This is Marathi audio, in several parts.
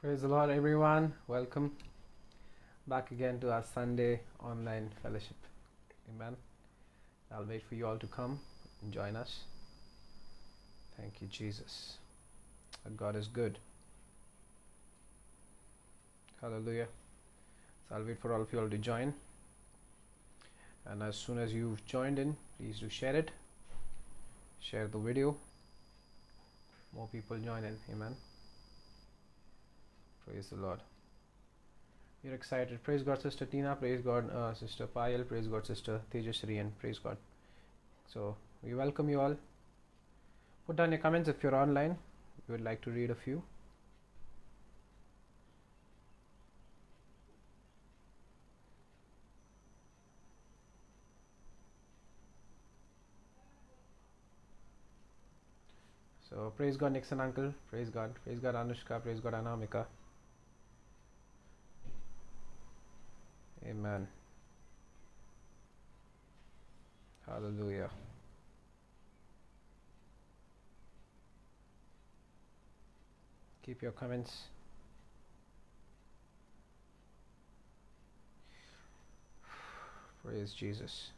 Praise the Lord, everyone. Welcome back again to our Sunday online fellowship. Amen. I'll wait for you all to come and join us. Thank you, Jesus. Our God is good. Hallelujah. So I'll wait for all of you all to join. And as soon as you've joined in, please do share it. Share the video. More people join in. Amen. Praise the Lord. We're excited. Praise God, Sister Tina. Praise God, Sister Payal. Praise God, Sister Tejasri. And praise God. So we welcome you all. Put down your comments if you're online. We would like to read a few. So praise God, Nixon uncle. Praise God. Praise God, Anushka. Praise God, Anamika. Amen. Hallelujah. Keep your comments. Praise Jesus.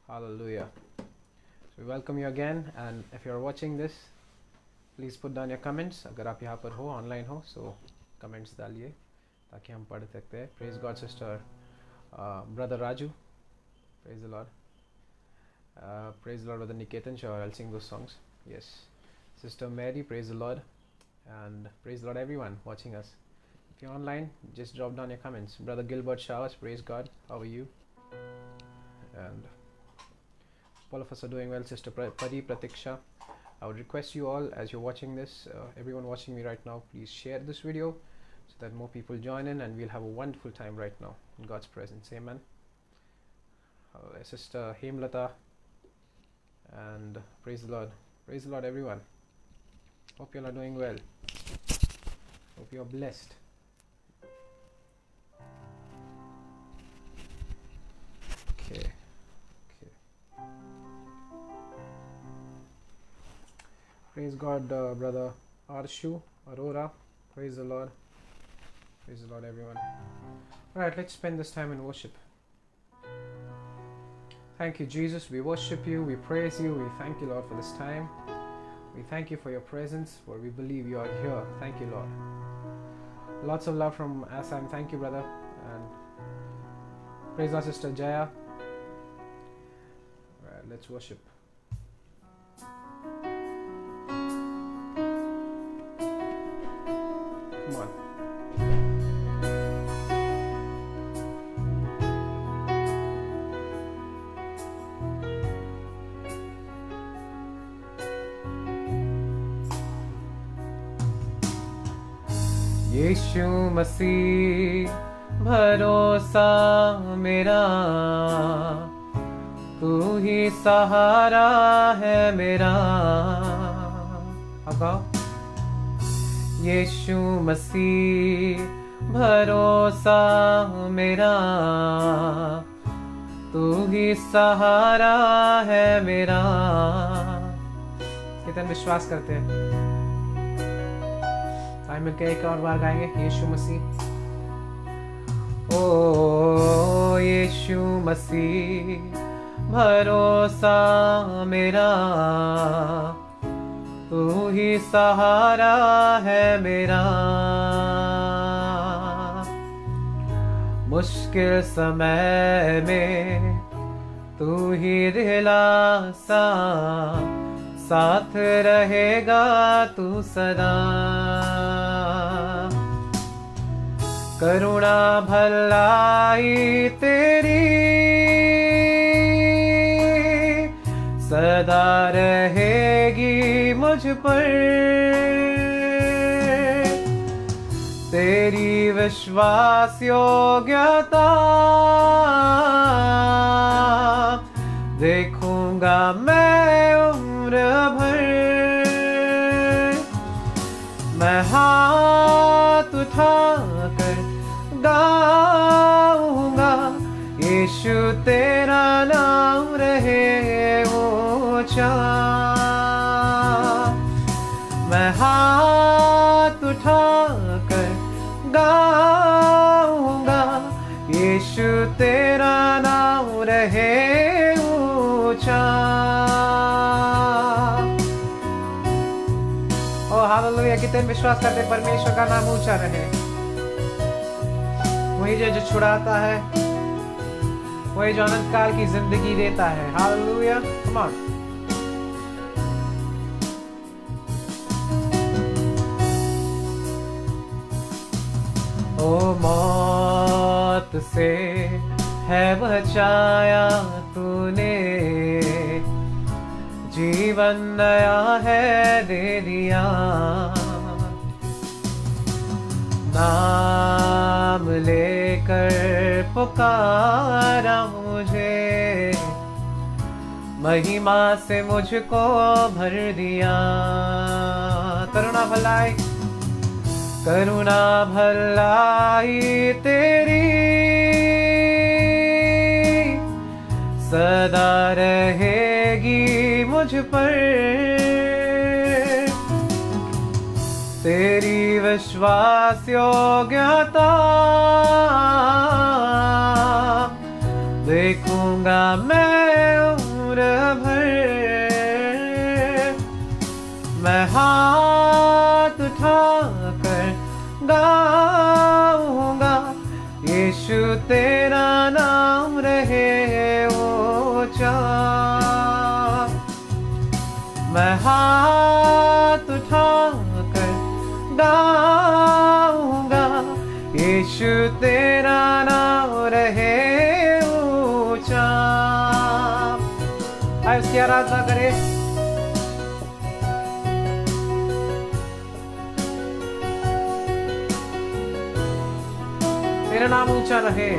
Hallelujah. So we welcome you again, and if you're watching this, please put down your comments. अगर आप यहाँ पर हो, online हो, so comments डालिए ताकि हम पढ़ सकते हैं. Praise God, Sister Brother Raju. Praise the Lord. Praise the Lord, Brother Niketan. Sure, I'll sing those songs. Yes. Sister Mary, praise the Lord. And praise the Lord, everyone watching us. If you're online, just drop down your comments. Brother Gilbert Showers, praise God. How are you? And all of us are doing well. Sister Pari Pratiksha, I would request you all, as you're watching this, everyone watching me right now, please share this video so that more people join in, and we'll have a wonderful time right now in God's presence. Amen. Sister Hemlata, and praise the Lord. Praise the Lord, everyone. Hope you all are doing well. Hope you are blessed. Okay. Praise God, Brother Arshu Aurora. Praise the Lord. Praise the Lord, everyone. Alright, let's spend this time in worship. Thank you, Jesus. We worship you. We praise you. We thank you, Lord, for this time. We thank you for your presence, for we believe you are here. Thank you, Lord. Lots of love from Assam. Thank you, brother. And praise our Sister Jaya. Alright, let's worship. Come on. यीशु मसीह भरोसा मेरा, तू ही सहारा है मेरा. अब गाओ. यीशु मसीह भरोसा मेरा, तू ही सहारा है मेरा. कितना विश्वास करते हैं. आइए मिलकर एक और बार गाएंगे. यीशु मसीह. ओ यीशु मसीह भरोसा मेरा, तू ही सहारा है मेरा. मुश्किल समय में तू ही दिलासा, साथ रहेगा तू सदा. करुणा भलाई तेरी सदा रहेगी मुझ पर. तेरी विश्वास योग्यता देखूंगा मैं उम्र भर. मैं हाथ उठाकर गाऊंगा, यीशु तेरा नाम रहे ऊंचा. मैं हाथ उठाकर गाऊंगा, यीशु तेरा नाम रहे ऊंचा। ओ हालेलुया, कितने विश्वास करते परमेश्वर का नाम ऊंचा रहे। वही जो छुड़ाता है, वही जो अनंत काल की जिंदगी देता है। Hallelujah, come on. ओ मौत से है बचाया तूने, जीवन नया है दे दिया। नाम लेकर पुकारा मुझे, महिमा से मुझको भर दिया। करुणा भलाई, करुणा भलाई तेरी सदा रहेगी मुझ पर, तेरी विश्वास योग्यता देखूंगा मैं उम्र भर। मैं हाथ उठाकर गाऊंगा, यीशु तेरा नाम रहे ऊंचा। मैं हाथ उठाकर गाऊंगा, यीशु तेरा नाम रहे ऊंचा। आइए उसकी आराधना करें। तेरा नाम ऊंचा रहे।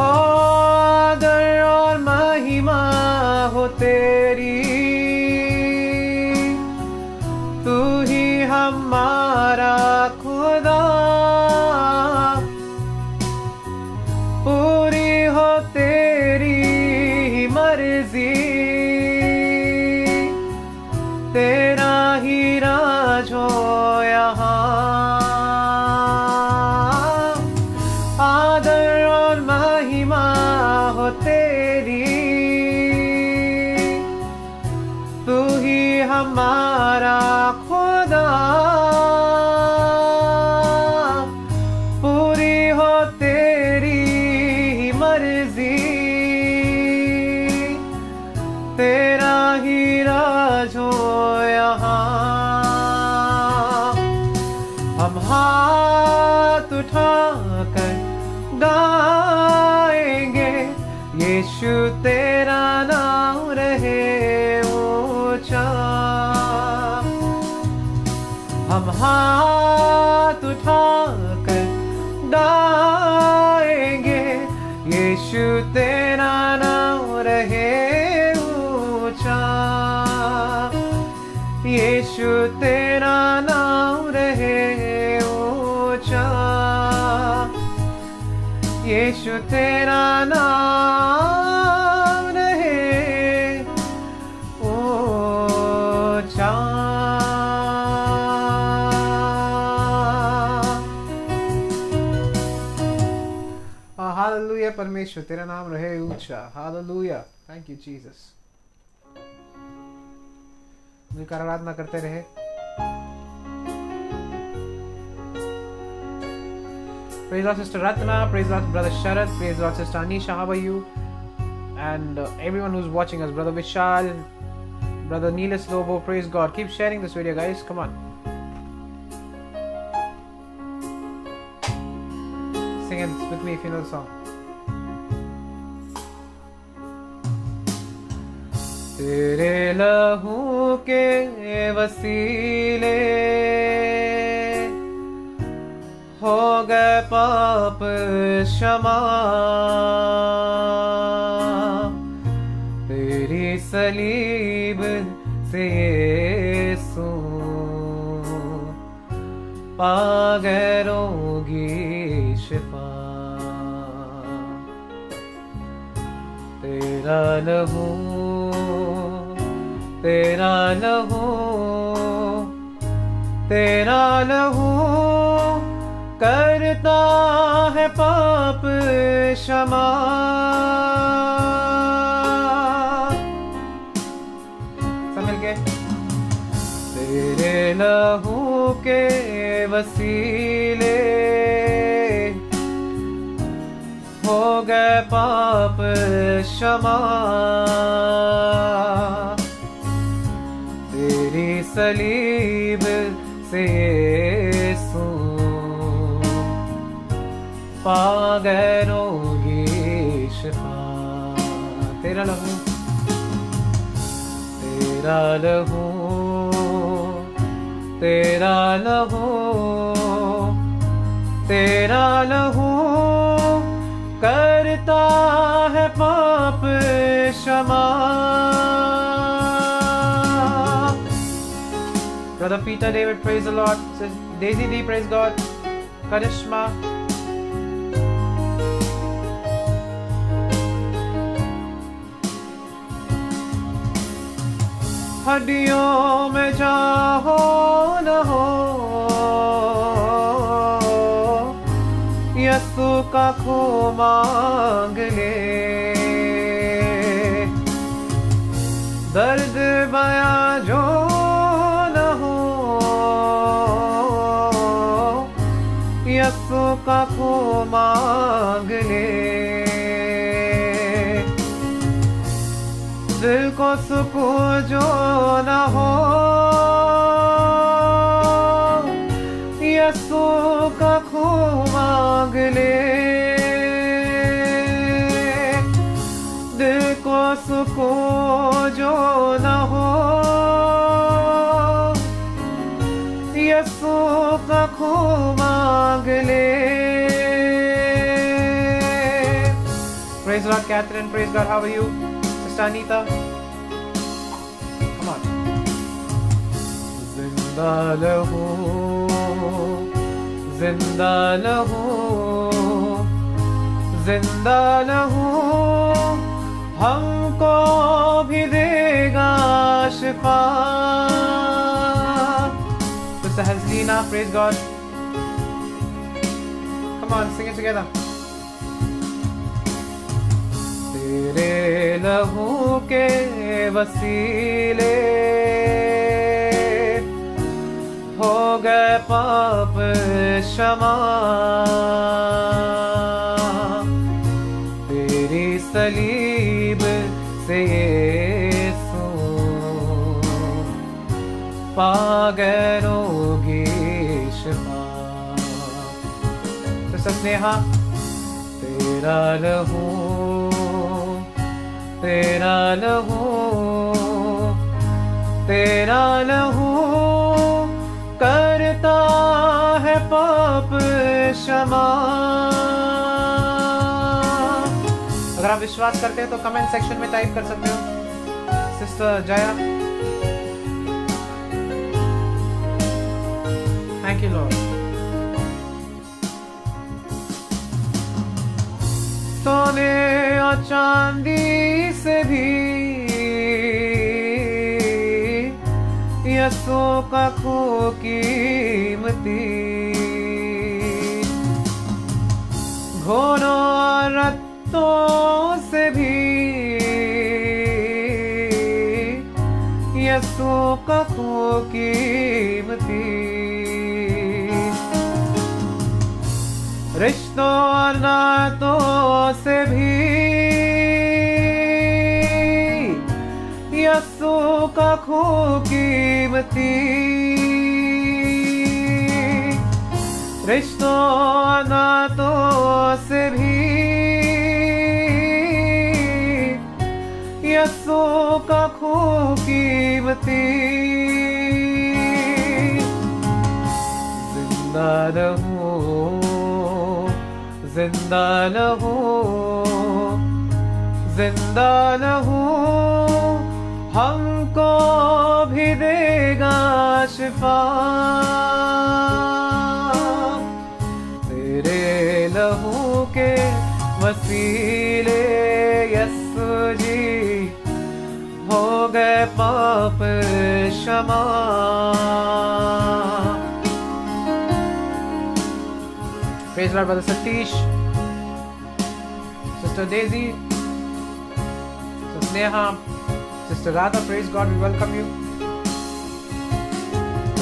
आदर और महिमा हो तेरी, तू ही हमारा खुदा। पूरी हो तेरी मर्जी, तेरा ही राज हो यहाँ। आदर और महिमा हो तेरी, तू ही हमारा खुदा। पूरी हो तेरी मर्जी, तेरा ही राज हो यहाँ। हम हाथ उठाकर गाएंगे, यीशु तेरा नाम रहे ऊंचा। हम हाथ उठाकर गाएंगे, यीशु तेरा नाम रहे ऊंचा। यीशु तेरा नाम रहे ऊंचा, यीशु तेरा नाम रहे ऊंचा। हालेलुया, परमेश्वर तेरा नाम रहे ऊंचा। Hallelujah, thank you Jesus. मिलकर आराधना करते रहे। Praise Lord, Sister Ratna. Praise Lord, Brother Sharad. Praise Lord, Sister Anisha. How are you? And everyone who's watching us, Brother Vishal, Brother Neelis Lobo. Praise God. Keep sharing this video, guys. Come on. Sing it with me if you know the song. तेरे लहू के वसीले हो गए पाप क्षमा, तेरी सलीब से यीशु पा गए रोगी शिफा। तेरा लहू तेरा लहू करता है पाप क्षमा। सब मिलके। तेरे लहू के वसीले हो गए पाप क्षमा। तेरी सलीब से यीशु पा गए रोगी शिफा। तेरा लहू, तेरा लहू, तेरा लहू, तेरा लहू करता है पाप क्षमा। Brother Peter David, praise the Lord. Daisy D, praise God. Karishma. हड्डियों में जाओ न हो, यीशु का खून मांग ले। दर्द बयां जो न हो, यीशु का खून मांग ले। दिल को सुकून जो न हो, यीशु का खून मांग ले। दिल को सुकून जो न हो, यीशु का खून मांग ले। Praise God, Catherine. Praise God. How are you? Anita, come on. जिंदा लहू, जिंदा लहू, जिंदा लहू हमको भी देगा शिफा। Sister Hasina, praise God. Come on, sing it together. तेरे लहू के वसीले हो गए पाप क्षमा। तेरी सलीब से यीशु पा गए रोगी शिफा। तो स्नेहा, तेरा लहू, तेरा लहू, तेरा लहू करता है पाप क्षमा। अगर आप विश्वास करते हैं तो कमेंट सेक्शन में टाइप कर सकते हो। Sister Jaya, thank you Lord. सोने और चांदी से भी यीशु का खून कीमती। घोड़ों और रत्तों से भी यीशु का खून कीमती। रिश्तों और नातों से भी यीशु का खून कीमती। रिश्तों और नातों से भी यीशु का खून कीमती। जिंदा रहूं, जिंदा लहू, जिंदा लहू हमको भी देगा शिफा। तेरे लहू के वसीले यीशु जी हो गए पाप क्षमा। Praise Lord, Brother Satish, Sister Daisy, Sister Sneha, Sister Radha. Praise God, we welcome you.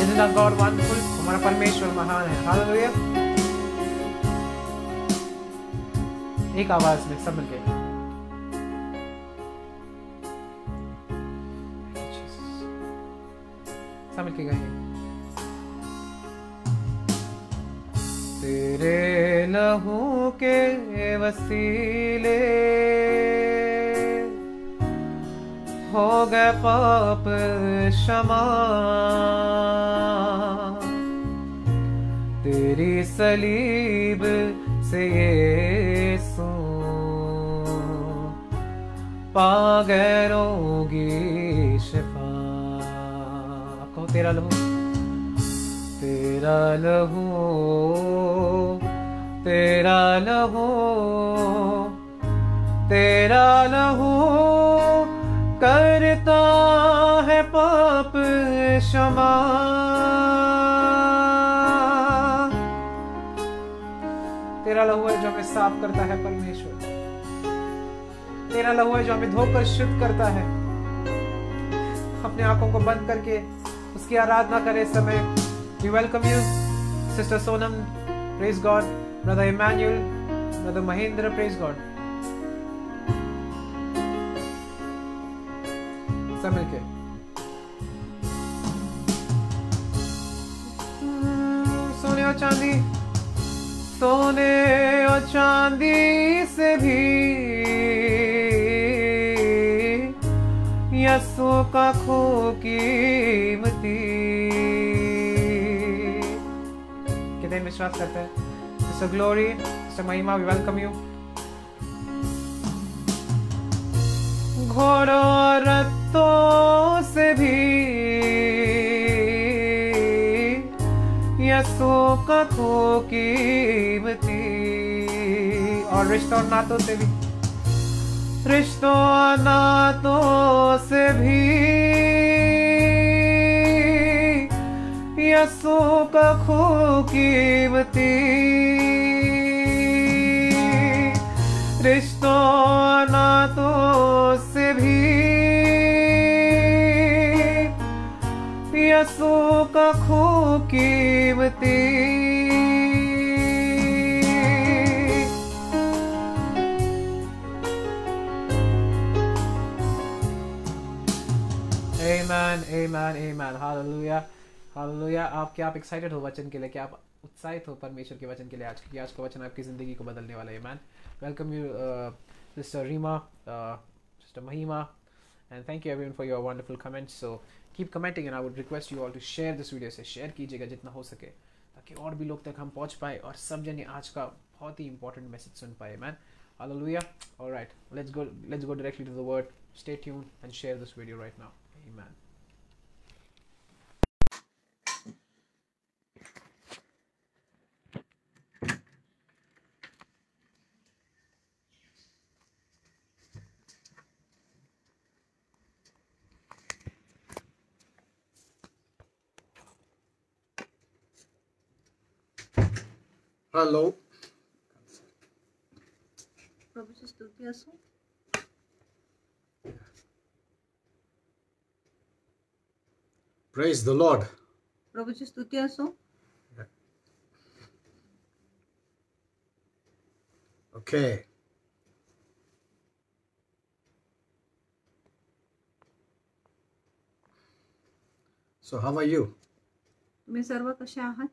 Isn't our God wonderful? हमारा परमेश्वर महान है. Hallelujah. एक आवाज में सब मिलके. सब मिलके गाएंगे. तेरे लहू के वसीले हो गए पाप क्षमा, तेरी सलीब से यीशु पा गए रोगी शिफा. कहो तेरा लहू, तेरा लहू, तेरा लहू, तेरा लहू करता है पाप क्षमा. तेरा लहू है जो हमें साफ करता है परमेश्वर. तेरा लहू है जो हमें धोकर शुद्ध करता है. अपने आंखों को बंद करके उसकी आराधना करें इस समय. We welcome you, Sister Sonam. Praise God. Brother Emmanuel, Brother Mahendra. Praise God. सब मिलके. सोने और चांदी, सोने और चांदी से भी यीशु का खून कीमती. कितने विश्वास करते हैं? Sister Glory, Sister Mahima, we welcome you. घोड़ों और रत्तों से भी यीशु का खून कीमती. और रिश्तों और नातों से भी, रिश्तों और नातों से भी यीशु का खून कीमती. रिश्तों नातों से भी यीशु का खून कीमती. Amen, amen, amen. Hallelujah. Hallelujah. क्या आप एक्साइटेड हो वचन के लिए? क्या आप उत्साहित हो परमेश्वर के वचन के लिए? आज का वचन आपकी जिंदगी को बदलने वाला है. Man welcome you sister Reema, sister Mahima, and thank you everyone for your wonderful comments. So keep commenting and I would request you all to share this video. से शेयर कीजिएगा जितना हो सके ताकि और भी लोग तक हम पहुंच पाए और सब जने आज का बहुत ही इंपॉर्टेंट मैसेज सुन पाए. Man hallelujah. Alright, let's go directly to the word. Stay tuned and share this video right now. Amen. Hello. प्रभुची स्तुती असो. Praise the Lord. प्रभुची स्तुती असो. Okay. So how are you? तुम्ही सर्व कसे आहात?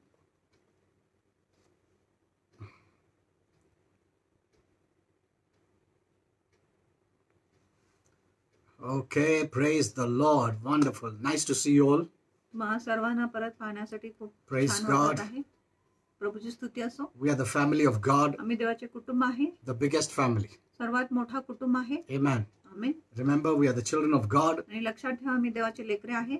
Okay, praise the Lord. Wonderful. Nice to see you all. सर्वांना परत पाहण्यासाठी खूप Praise छान God. वाटत आहे. प्रभुची स्तुती असो. We are the family of God, आम्ही देवाचे कुटुंब आहे. the biggest family. सर्वात मोठा कुटुंब आहे. Amen. Amen. Remember, we are the children of God, आणि लक्षात ठेवा आम्ही देवाचे लेकरे आहे.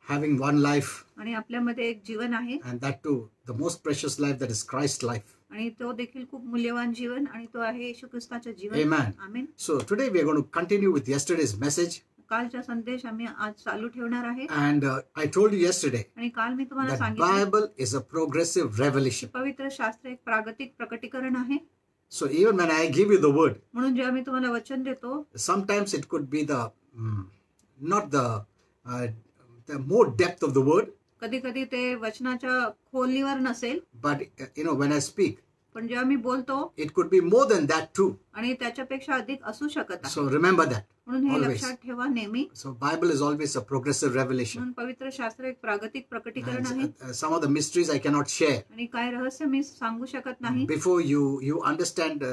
having one life, आणि आपल्यामध्ये एक जीवन आहे. and that too, the most precious life, that is Christ's life. आणि तो देखील खूप मूल्यवान जीवन आणि तो आहे येशू ख्रिस्ताचे जीवन. Amen. Amen. So today we are going to continue with yesterday's message. कालचा संदेश आम्ही आज चालू ठेवणार आहे. And I told you yesterday आणि काल मी तुम्हाला that सांगितलं Bible is a progressive revelation. पवित्र शास्त्र एक प्रागतिक प्रकटीकरण आहे. So even when I give you the word, म्हणून जेव्हा मी तुम्हाला वचन देतो, sometimes it could be not the more depth of the word, कधी कधी ते वचनाच्या खोलीवर नसेल, but when I speak, पण जेव्हा मी बोलतो it could be more than that too. आणि त्याच्यापेक्षा अधिक असू शकत आहे. So remember that. म्हणून हे always. लक्षात ठेवा नेहमी. So Bible is always a progressive revelation. म्हणून पवित्र शास्त्र एक प्रागतिक प्रकटीकरण आहे. And, some of the mysteries I cannot share. आणि काय रहस्य मी सांगू शकत नाही. Before you understand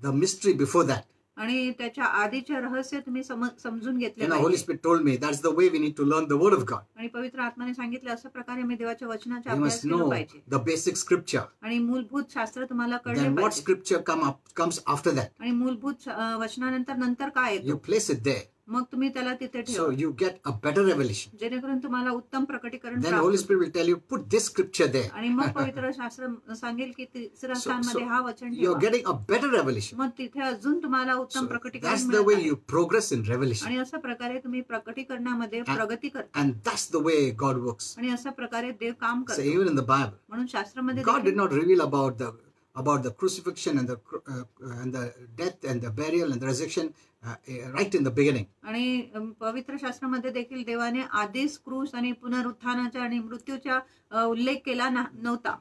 the mystery before that. आणि त्याच्या आधीचे रहस्य तुम्ही समजून घेतले Holy पाहिजे. Spirit told me that's the way we need to learn the word of God. आणि पवित्र आत्म्याने सांगितलं अशा प्रकारे मी देवाच्या वचनाचा You अभ्यास must केला know पाहिजे. the basic scripture. आणि मूलभूत शास्त्र तुम्हाला कळले Then what पाहिजे. scripture comes after that? आणि मूलभूत वचनानंतर काय You येतो, place it there. मग तुम्ही त्याला तिथे So ठेवा, you get a better revelation. जेणेकरून तुम्हाला उत्तम प्रकटीकरण Then प्राप्त Holy होईल. Spirit will tell you, put this scripture there. आणि मग पवित्र शास्त्र सांगेल की तिसऱ्या So स्थानमध्ये हा वचन you're ठेवा. getting a better revelation. मग तिथे अजून तुम्हाला उत्तम So प्रकटीकरण that's the मिळत way आहे. you progress in revelation. आणि अशा प्रकारे तुम्ही प्रकटीकरणामध्ये प्रगती करता. And that's the way God works. आणि अशा प्रकारे देव काम So करतो. even in the Bible, म्हणून शास्त्रामध्ये God did देखील not reveal about the crucifixion and the death and the burial and the resurrection right in the beginning. आणि पवित्र शास्त्रामध्ये देखील देवाने आधीच क्रूस आणि पुनरुत्थानाच्या आणि मृत्यूचा उल्लेख केला नव्हता.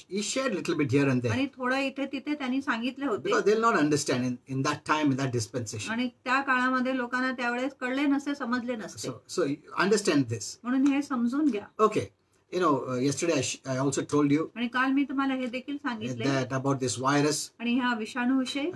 He shared a little bit here and there आणि थोडं इथे तिथे त्यांनी सांगितले होते. because they'll not understand in that time, in that dispensation. आणि त्या काळामध्ये लोकांना त्यावेळेस कळले नसते, समजले नसते. So you understand this. म्हणून हे समजून घ्या. Okay. Yesterday I also told you आणि काल मी तुम्हाला हे देखील सांगितले that about this virus. आणि ह्या विषाणूविषयी.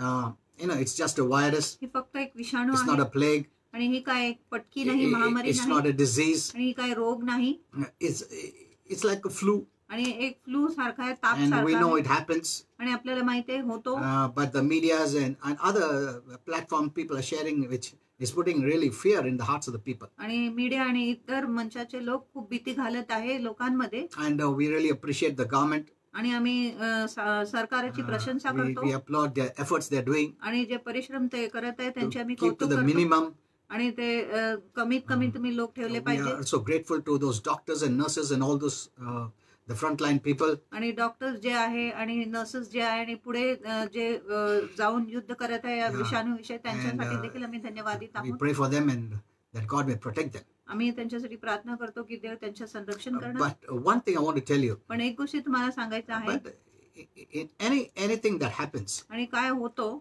It's just a virus. ही फक्त एक विषाणू It's not आहे a plague. आणि ही काय एक पटकी नाही, महामारी It's not नाही, a disease. आणि ही काय रोग नाही. It's like a flu. आणि एक फ्लू सारखा आहे, ताप And we know सारखा it आहे. happens. आणि आपल्याला माहिती आहे होतो. But the medias and other platform people are sharing, which is putting really fear in the hearts of the people. आणि मीडिया आणि इतर मंचाचे लोक खूप भीती घालत आहे लोकांमध्ये. And we really appreciate the government. आणि आम्ही सरकारची प्रशंसा We करतो. applaud their efforts they're doing आणि जे परिश्रम ते करत आहे त्यांचे आम्ही to keep to कौतुक the करतो. minimum. आणि ते कमीत कमी तुम्ही लोक ठेवले We पाहिजे. are so grateful to those doctors and nurses and all those the frontline people. आणि डॉक्टर्स जे आहे आणि नर्सेस जे आहे आणि पुढे जे जाऊन युद्ध करत आहे या विषाणूविषयी, त्यांच्यासाठी देखील आम्ही धन्यवादित We आहोत. pray for them and that God may protect them. आम्ही त्यांच्यासाठी प्रार्थना करतो की देव त्यांचे संरक्षण करणार. But one thing I want to tell you, पण एक गोष्ट तुम्हाला सांगायचं आहे. but in anything that happens, आणि काय होतो,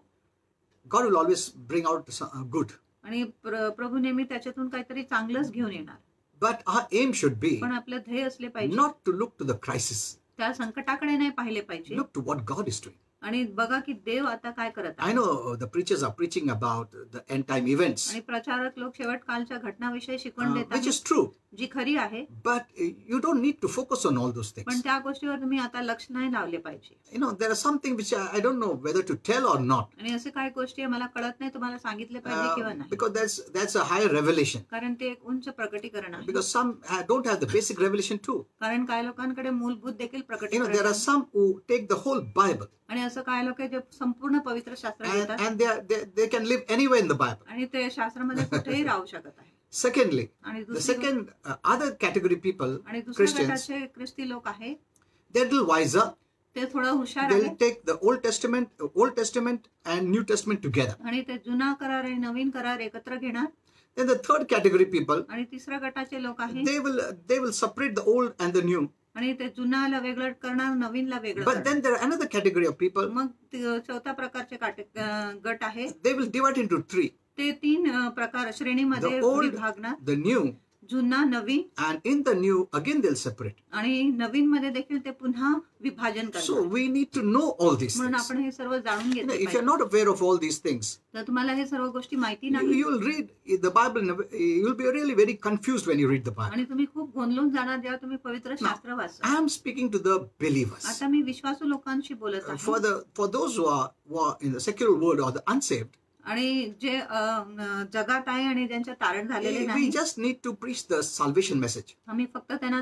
God will always bring out good. आणि प्रभू नेहमी त्याच्यातून काहीतरी चांगलंच घेऊन येणार. But our aim should be पण आपलं ध्येय असले पाहिजे, not to look to the crisis. त्या संकटाकडे नाही पाहिले पाहिजे. Look to what God is doing. आणि बघा की देव आता काय करत I आहे. know the preachers are preaching about the end time events, आणि प्रचारक लोक शेवट कालच्या घटनाविषयी शिकवण देत which आहेत, is true. जी खरी आहे. But you don't need to focus on all those पण things. त्या गोष्टीवर तुम्ही आता लक्ष नाही लावले पाहिजे. There are something which I don't know whether to tell or not, आणि असे काही गोष्टी आहे, मला कळत नाही तुम्हाला सांगितले पाहिजे किंवा नाही. because that's a higher revelation. कारण ते एक उंच प्रकटीकरण आहे. Because some don't have the basic revelation too. कारण काही लोकांकडे मूलभूत देखील प्रकटीकरण There are आहे. some who take the whole Bible आणि असं काही लोक आहे जे संपूर्ण पवित्र शास्त्र घेतात and they can live anywhere in the Bible. आणि ते शास्त्रामध्ये कुठेही राहू शकत आहे. Secondly, आणि the दुसरी second other category people, आणि दुसऱ्या Christians, गटाचे ख्रिस्ती लोक आहे, they're a little wiser. ते थोडं हुशार They'll आहे. take the Old Testament and New Testament together. आणि ते जुना करार आणि नवीन करार एकत्र घेणार. Then the third category people, आणि तिसऱ्या गटाचे लोक आहे, they will separate the old and the new. आणि ते जुनाला वेगळं करणार, नवीनला वेगळं But करणार. then there are another category of people. मग चौथ्या प्रकारचे गट आहे, They will divide into three: ते 3 प्रकार श्रेणीमध्ये the old, विभागणार. the new, जुना, नवीन, and in the new again they'll separate. आणि नवीन मध्ये देखील ते पुन्हा विभाजन So करणार. we need to know all these म्हणून things. आपण हे सर्व जाणून घेतले If you're पाहिजे. not aware of all these things, तर तुम्हाला हे सर्व गोष्टी माहिती नाही you'll read the Bible. You'll be really very confused when you read the Bible. आणि तुम्ही खूप गोंधळून जाणार जेव्हा तुम्ही पवित्र शास्त्र वाचता. I am speaking to the believers. आता मी विश्वासू लोकांशी बोलत आहे. For those who are in the secular world or the unsaved, आणि जे जगात आहे आणि ज्यांच्या तारण झालेले We नाही, just need to preach the salvation message. आम्ही फक्त त्यांना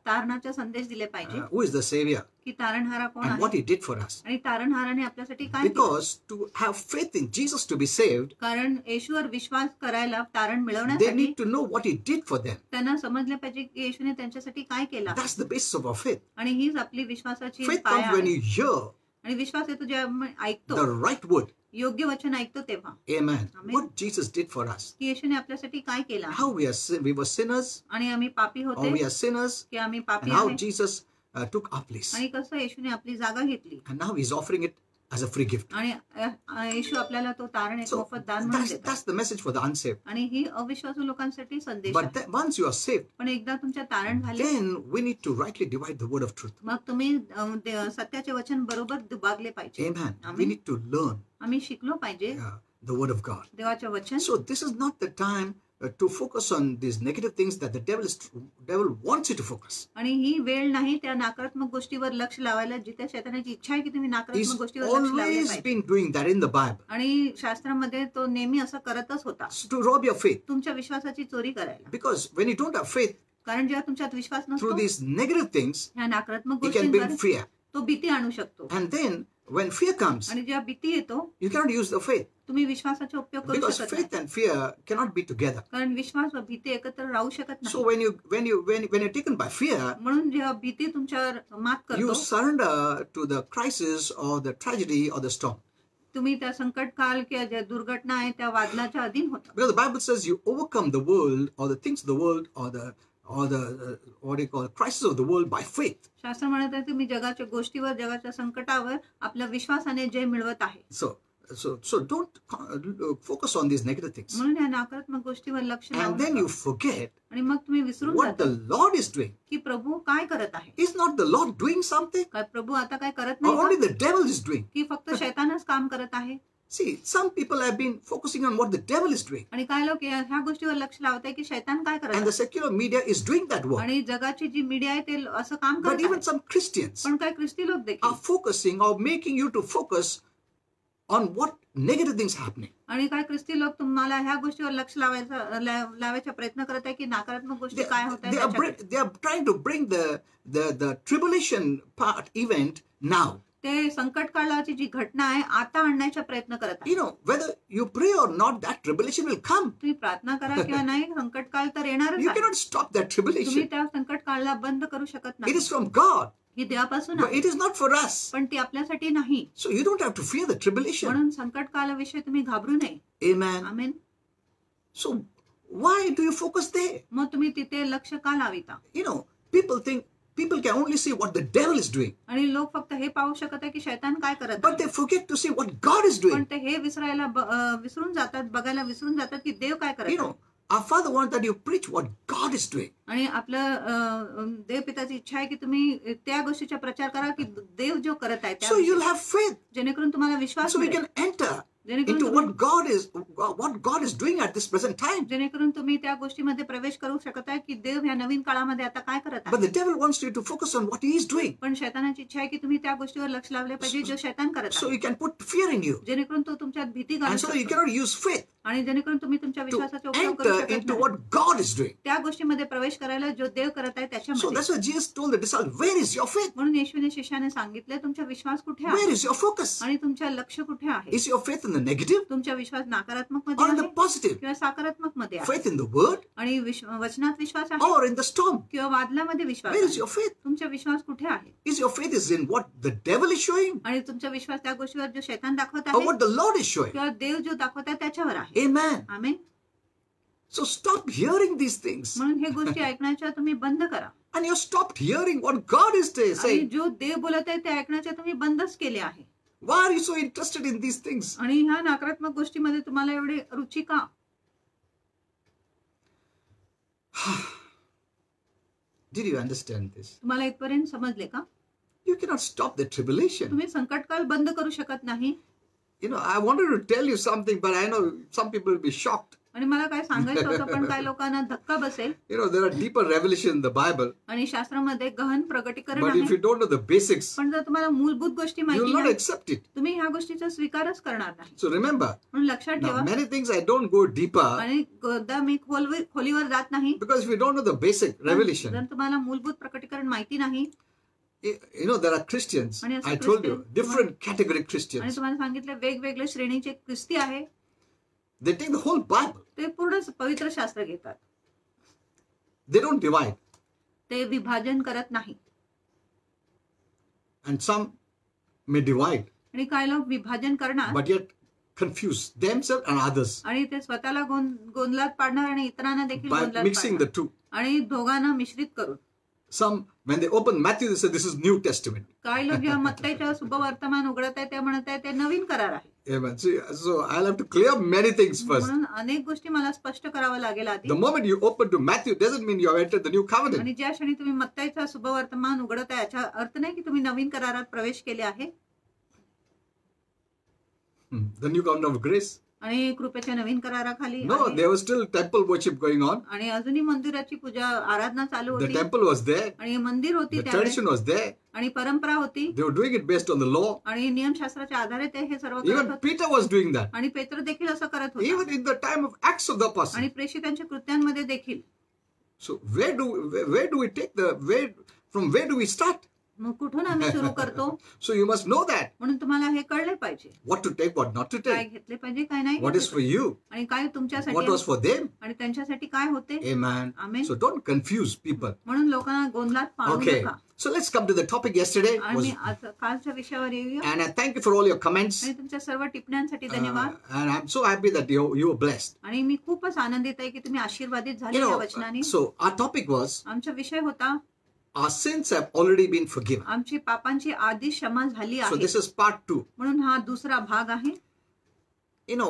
तारणाचे संदेश दिले पाहिजे Who is the Savior की तारणहारा कोण and what आहे He did for us. आणि तारणहाराने आपल्यासाठी काय केलं. Because to have faith in Jesus to be saved, कारण येशूवर विश्वास करायला तारण they मिळवण्यासाठी need to know what He did for them. त्यांना समजले पाहिजे की येशूने त्यांच्यासाठी काय केलं. That's the basis of our faith. आणि हीच आपली विश्वासाची Faith पाया comes when आहे. you hear आणि विश्वास येतो जेव्हा ऐकतो, the right word. योग्य वचन ऐकतो तेव्हा, Amen. Amen. What Jesus did for us. की येशूने आपल्यासाठी काय केलं. How we were sinners, आणि आम्ही पापी or होते we are sinners, की आम्ही पापी and how आहे. Jesus took our place. आणि कसं येशूने आपली जागा घेतली And now He's offering it as a free gift. आणि येशू आपल्याला तो तारण एक So मोफत दान म्हणून that's देतात. the message for the unsaved. आणि ही अविश्वासू लोकांसाठी संदेश But आहे. once you are saved, पण एकदा तुमच्या तारण झाले, then we need to rightly divide the word of truth. मग तुम्ही सत्याचे वचन बरोबर दुभागले पाहिजे. Amen. We Amen. need to learn आम्ही शिकलो पाहिजे the word of God. देवाचे वचन. So this is not the time to focus on these negative things that the devil wants you to focus. आणि ही वेळ नाही त्या नकारात्मक गोष्टीवर लक्ष लावायला, जिथे शैतानाची इच्छा आहे की तुम्ही He's नकारात्मक गोष्टीवर लक्ष लावले always पाहिजे. been doing that in the Bible. आणि शास्त्रामध्ये तो नेहमी असं करतच होता, To rob your faith. तुमच्या विश्वासाची चोरी करायला. Because when you don't have faith, कारण जेव्हा तुमच्यात विश्वास through नसतो, these negative things, ह्या नकारात्मक it can bring गोष्टींवर fear. तो भीती आणू शकतो. And then when fear comes, आणि जेव्हा भीती येतो, you cannot use the faith. तुम्ही विश्वासाचा उपयोग करू Because शकत faith नाही. and fear cannot be together. कारण विश्वास व भीती एकत्र राहू शकत So नाही. when you're taken by fear, म्हणून जेव्हा भीती तुमच्यावर मात you करतो, surrender to the crisis or the tragedy or the storm. तुम्ही त्या संकट काल किंवा ज्या दुर्घटना आहे त्या वादळाच्या अधीन होता. Because the Bible says you overcome the world or the things of the world or the what do you call crisis of the world by faith. शास्त्र म्हणत आहे तुम्ही जगाच्या गोष्टीवर, जगाच्या संकटावर आपल्या विश्वासाने जय मिळवत आहे. So don't focus on these negative things. म्हणून या नकारात्मक गोष्टीवर लक्ष लावू And then you नका. forget आणि मग तुम्ही विसरून what the जाता Lord is doing. की प्रभू काय करत आहे. Is not the Lord doing something? काय प्रभू आता काय करत Or only नाही का? the devil is doing? की फक्त शैतानच काम करत आहे. See, some people have been focusing on what the devil is doing. आणि काय लोक ह्या गोष्टीवर लक्ष लावत आहे की शैतान काय करत And the आहे. secular media is doing that work. आणि जगाची जी मीडिया आहे ते असं काम But करत even आहे. some Christians पण काय ख्रिस्ती लोक are देखील focusing or making you to focus on what negative things happening. आणि काय ख्रिस्ती लोक तुम्हाला ह्या गोष्टीवर लक्ष लावायचा प्रयत्न करत आहे की नकारात्मक गोष्टी काय होत आहेत. They are trying to bring the tribulation part event now. ते संकट काळाची जी घटना आहे आता आणण्याचा प्रयत्न करत आहे. You know, whether you pray or not, that tribulation will come. तुम्ही प्रार्थना करा किंवा नाही, संकट काळ तर येणारच You आहे. cannot stop that तुम्ही tribulation. त्या संकट काळाला बंद करू शकत It नाही. is from God, he देवापासून but आहे, it is not for us. पण ती आपल्यासाठी नाही. So you don't have to fear the tribulation. म्हणून संकट काळाविषयी तुम्ही घाबरू नये. Amen. Amen. So why do you focus there? मग तुम्ही तिथे लक्ष का लाविता. You know, people think people can only see what the devil is doing, आणि लोक फक्त हे पाहू शकत आहे की शैतान काय करत but आहे. they forget to see what God is पण doing. ते हे विसरून जातात, बघायला विसरून जातात की देव काय करत You आहे. know, our Father wants that you preach what God is doing. आणि आपलं देवपिताची इच्छा आहे की तुम्ही त्या गोष्टीचा प्रचार करा की देव जो करत आहे So you'll त्या, have faith. जेणेकरून तुम्हाला विश्वास So we मिळेल. can enter जेणेकरून into तुम्ही- what God is doing at this present time. जेणेकरून तुम्ही त्या गोष्टीमध्ये प्रवेश करू शकत आहे की देव ह्या नवीन काळामध्ये आता काय करत But आहे. the devil wants you to focus on what he is doing. पण शैतानाची इच्छा आहे की तुम्ही त्या गोष्टीवर लक्ष लावले पाहिजे जो शैतान करत So आहे. he can put fear in you. जेणेकरून तो तुमच्यात भीती घालू And so you शकतो. cannot use faith आणि जेणेकरून तुम्ही तुमच्या to विश्वासाचा उपयोग करू enter शकत into नाही. what God is doing. त्या गोष्टीमध्ये प्रवेश करायला जो देव करत आहे So त्याच्यामध्ये. that's why Jesus told the disciples, where is your faith? म्हणून येशूने शिष्याने सांगितले तुमचा विश्वास कुठे Where आहे is your focus? आणि तुमच्या लक्ष कुठे आहे. Is your faith in the negative तुमचा विश्वास नकारात्मक or मध्ये in the आहे positive? किंवा सकारात्मक मध्ये आहे. Faith in the word आणि वचनात विश्वास आहे or in the storm? किंवा वादलामध्ये विश्वास Where is आहे. your faith? तुमचा विश्वास कुठे आहे. Is your faith is in what the devil is showing आणि तुमचा विश्वास त्या गोष्टीवर जो शैतान दाखवत or आहे what the Lord is showing? किंवा देव जो दाखवत आहे त्याच्यावर आहे. Amen. Amen. So stop hearing these things. म्हणून हे गोष्टी ऐकण्याच्या तुम्ही बंद करा. And you stopped hearing what God is आणि saying. जो देव बोलत आहे ते ऐकण्याच्या तुम्ही बंदच केले आहे. Why are you so interested in these things? आणि ह्या नकारात्मक गोष्टीमध्ये तुम्हाला एवढी रुची का. Did you understand this? तुम्हाला इथपर्यंत समजले का. You cannot stop the tribulation. तुम्ही संकटकाळ बंद करू शकत नाही. You know, I wanted to tell you something, but I know some people will be shocked. आणि मला काय सांगायचं होतं पण काय लोकांना धक्का बसेल. You know, there are deeper revelation in the Bible, आणि शास्त्रामध्ये गहन प्रगटीकरण but if आहे. you don't know the basics, पण जर तुम्हाला मूलभूत गोष्टी you माहिती will not नाही accept it. तुम्ही ह्या गोष्टीचा स्वीकारच करणार नाही. So remember, म्हणून लक्षात now ठेवा. many things I don't go deeper आणि एकदा मी खोलीवर जात नाही. because if you don't know the basic revelation, जर तुम्हाला मूलभूत प्रकटीकरण माहिती नाही. you know, there are Christians, आणि असे I told you, Christian- different category आणि Christians. तुम्हाला सांगितलं वेगवेगळ्या श्रेणीचे ख्रिस्ती आहे. They take the whole Bible. ते पूर्ण पवित्र शास्त्र घेतात. They don't divide. ते विभाजन करत नाही. And some may divide, आणि काही लोक विभाजन करणार but yet confuse themselves and others आणि ते स्वतःला गोंधळात पाडणार आणि इतरांना देखील by गोंधळात mixing the पाडणार. two. आणि दोघांना मिश्रित करून. Some, when they open Matthew, they say this is New Testament. काही लोक जेव्हा मत्ताईच्या शुभवर्तमान उघडत आहे ते म्हणत आहे ते नवीन करार आहे. Amen. So I'll have to clear many things first. म्हणून अनेक गोष्टी मला स्पष्ट करावं लागेल आधी. The moment you open to Matthew doesn't mean you have entered the new covenant. आणि ज्या क्षणी तुम्ही मत्ताईचा शुभवर्तमान उघडत आहे याचा अर्थ नाही की तुम्ही नवीन करारात प्रवेश केले आहे. The new covenant of grace. आणि कृपेच्या नवीन कराराखाली No, आहे. there was still temple worship going on. आणि अजूनही मंदिराची पूजा आराधना चालू The होती. temple was there. आणि मंदिर होती The त्यावेळेस tradition was there. आणि परंपरा होती. They were doing it based on the law. आणि नियमशास्त्राच्या आधारे ते हे सर्व करत Even होते. Peter was doing that. आणि पेत्र देखील असं करत होता. Even in the time of Acts of the Apostles. आणि प्रेषितांच्या कृत्यांमध्ये देखील. So where do we take from where do we start? मग कुठून आम्ही सुरू करतो. So you must know that. म्हणून तुम्हाला हे कळले पाहिजे. What to take, what not to काय take. घेतले पाहिजे काय नाही What is घेतले for you. पाहिजे. आणि काय तुमच्यासाठी What was for them. आणि त्यांच्यासाठी काय होते. Amen. Amen. So don't confuse people. म्हणून लोकांना गोंधळात पाडू Okay. नका. So let's come to the topic yesterday. आणि आज कालच्या विषयावर येऊया. And I thank you for all your comments. आणि तुमच्या सर्व टिप्पण्यांसाठी धन्यवाद. And I'm so happy that you were blessed. आणि मी खूपच आनंदित आहे की तुम्ही आशीर्वादित झाले You या know, वचनाने. so our topic was, आमचा विषय होता our sins have already been forgiven. आमची पापांची आधी क्षमा झाली So आहे. this is part 2. म्हणून हा दुसरा भाग आहे. You know,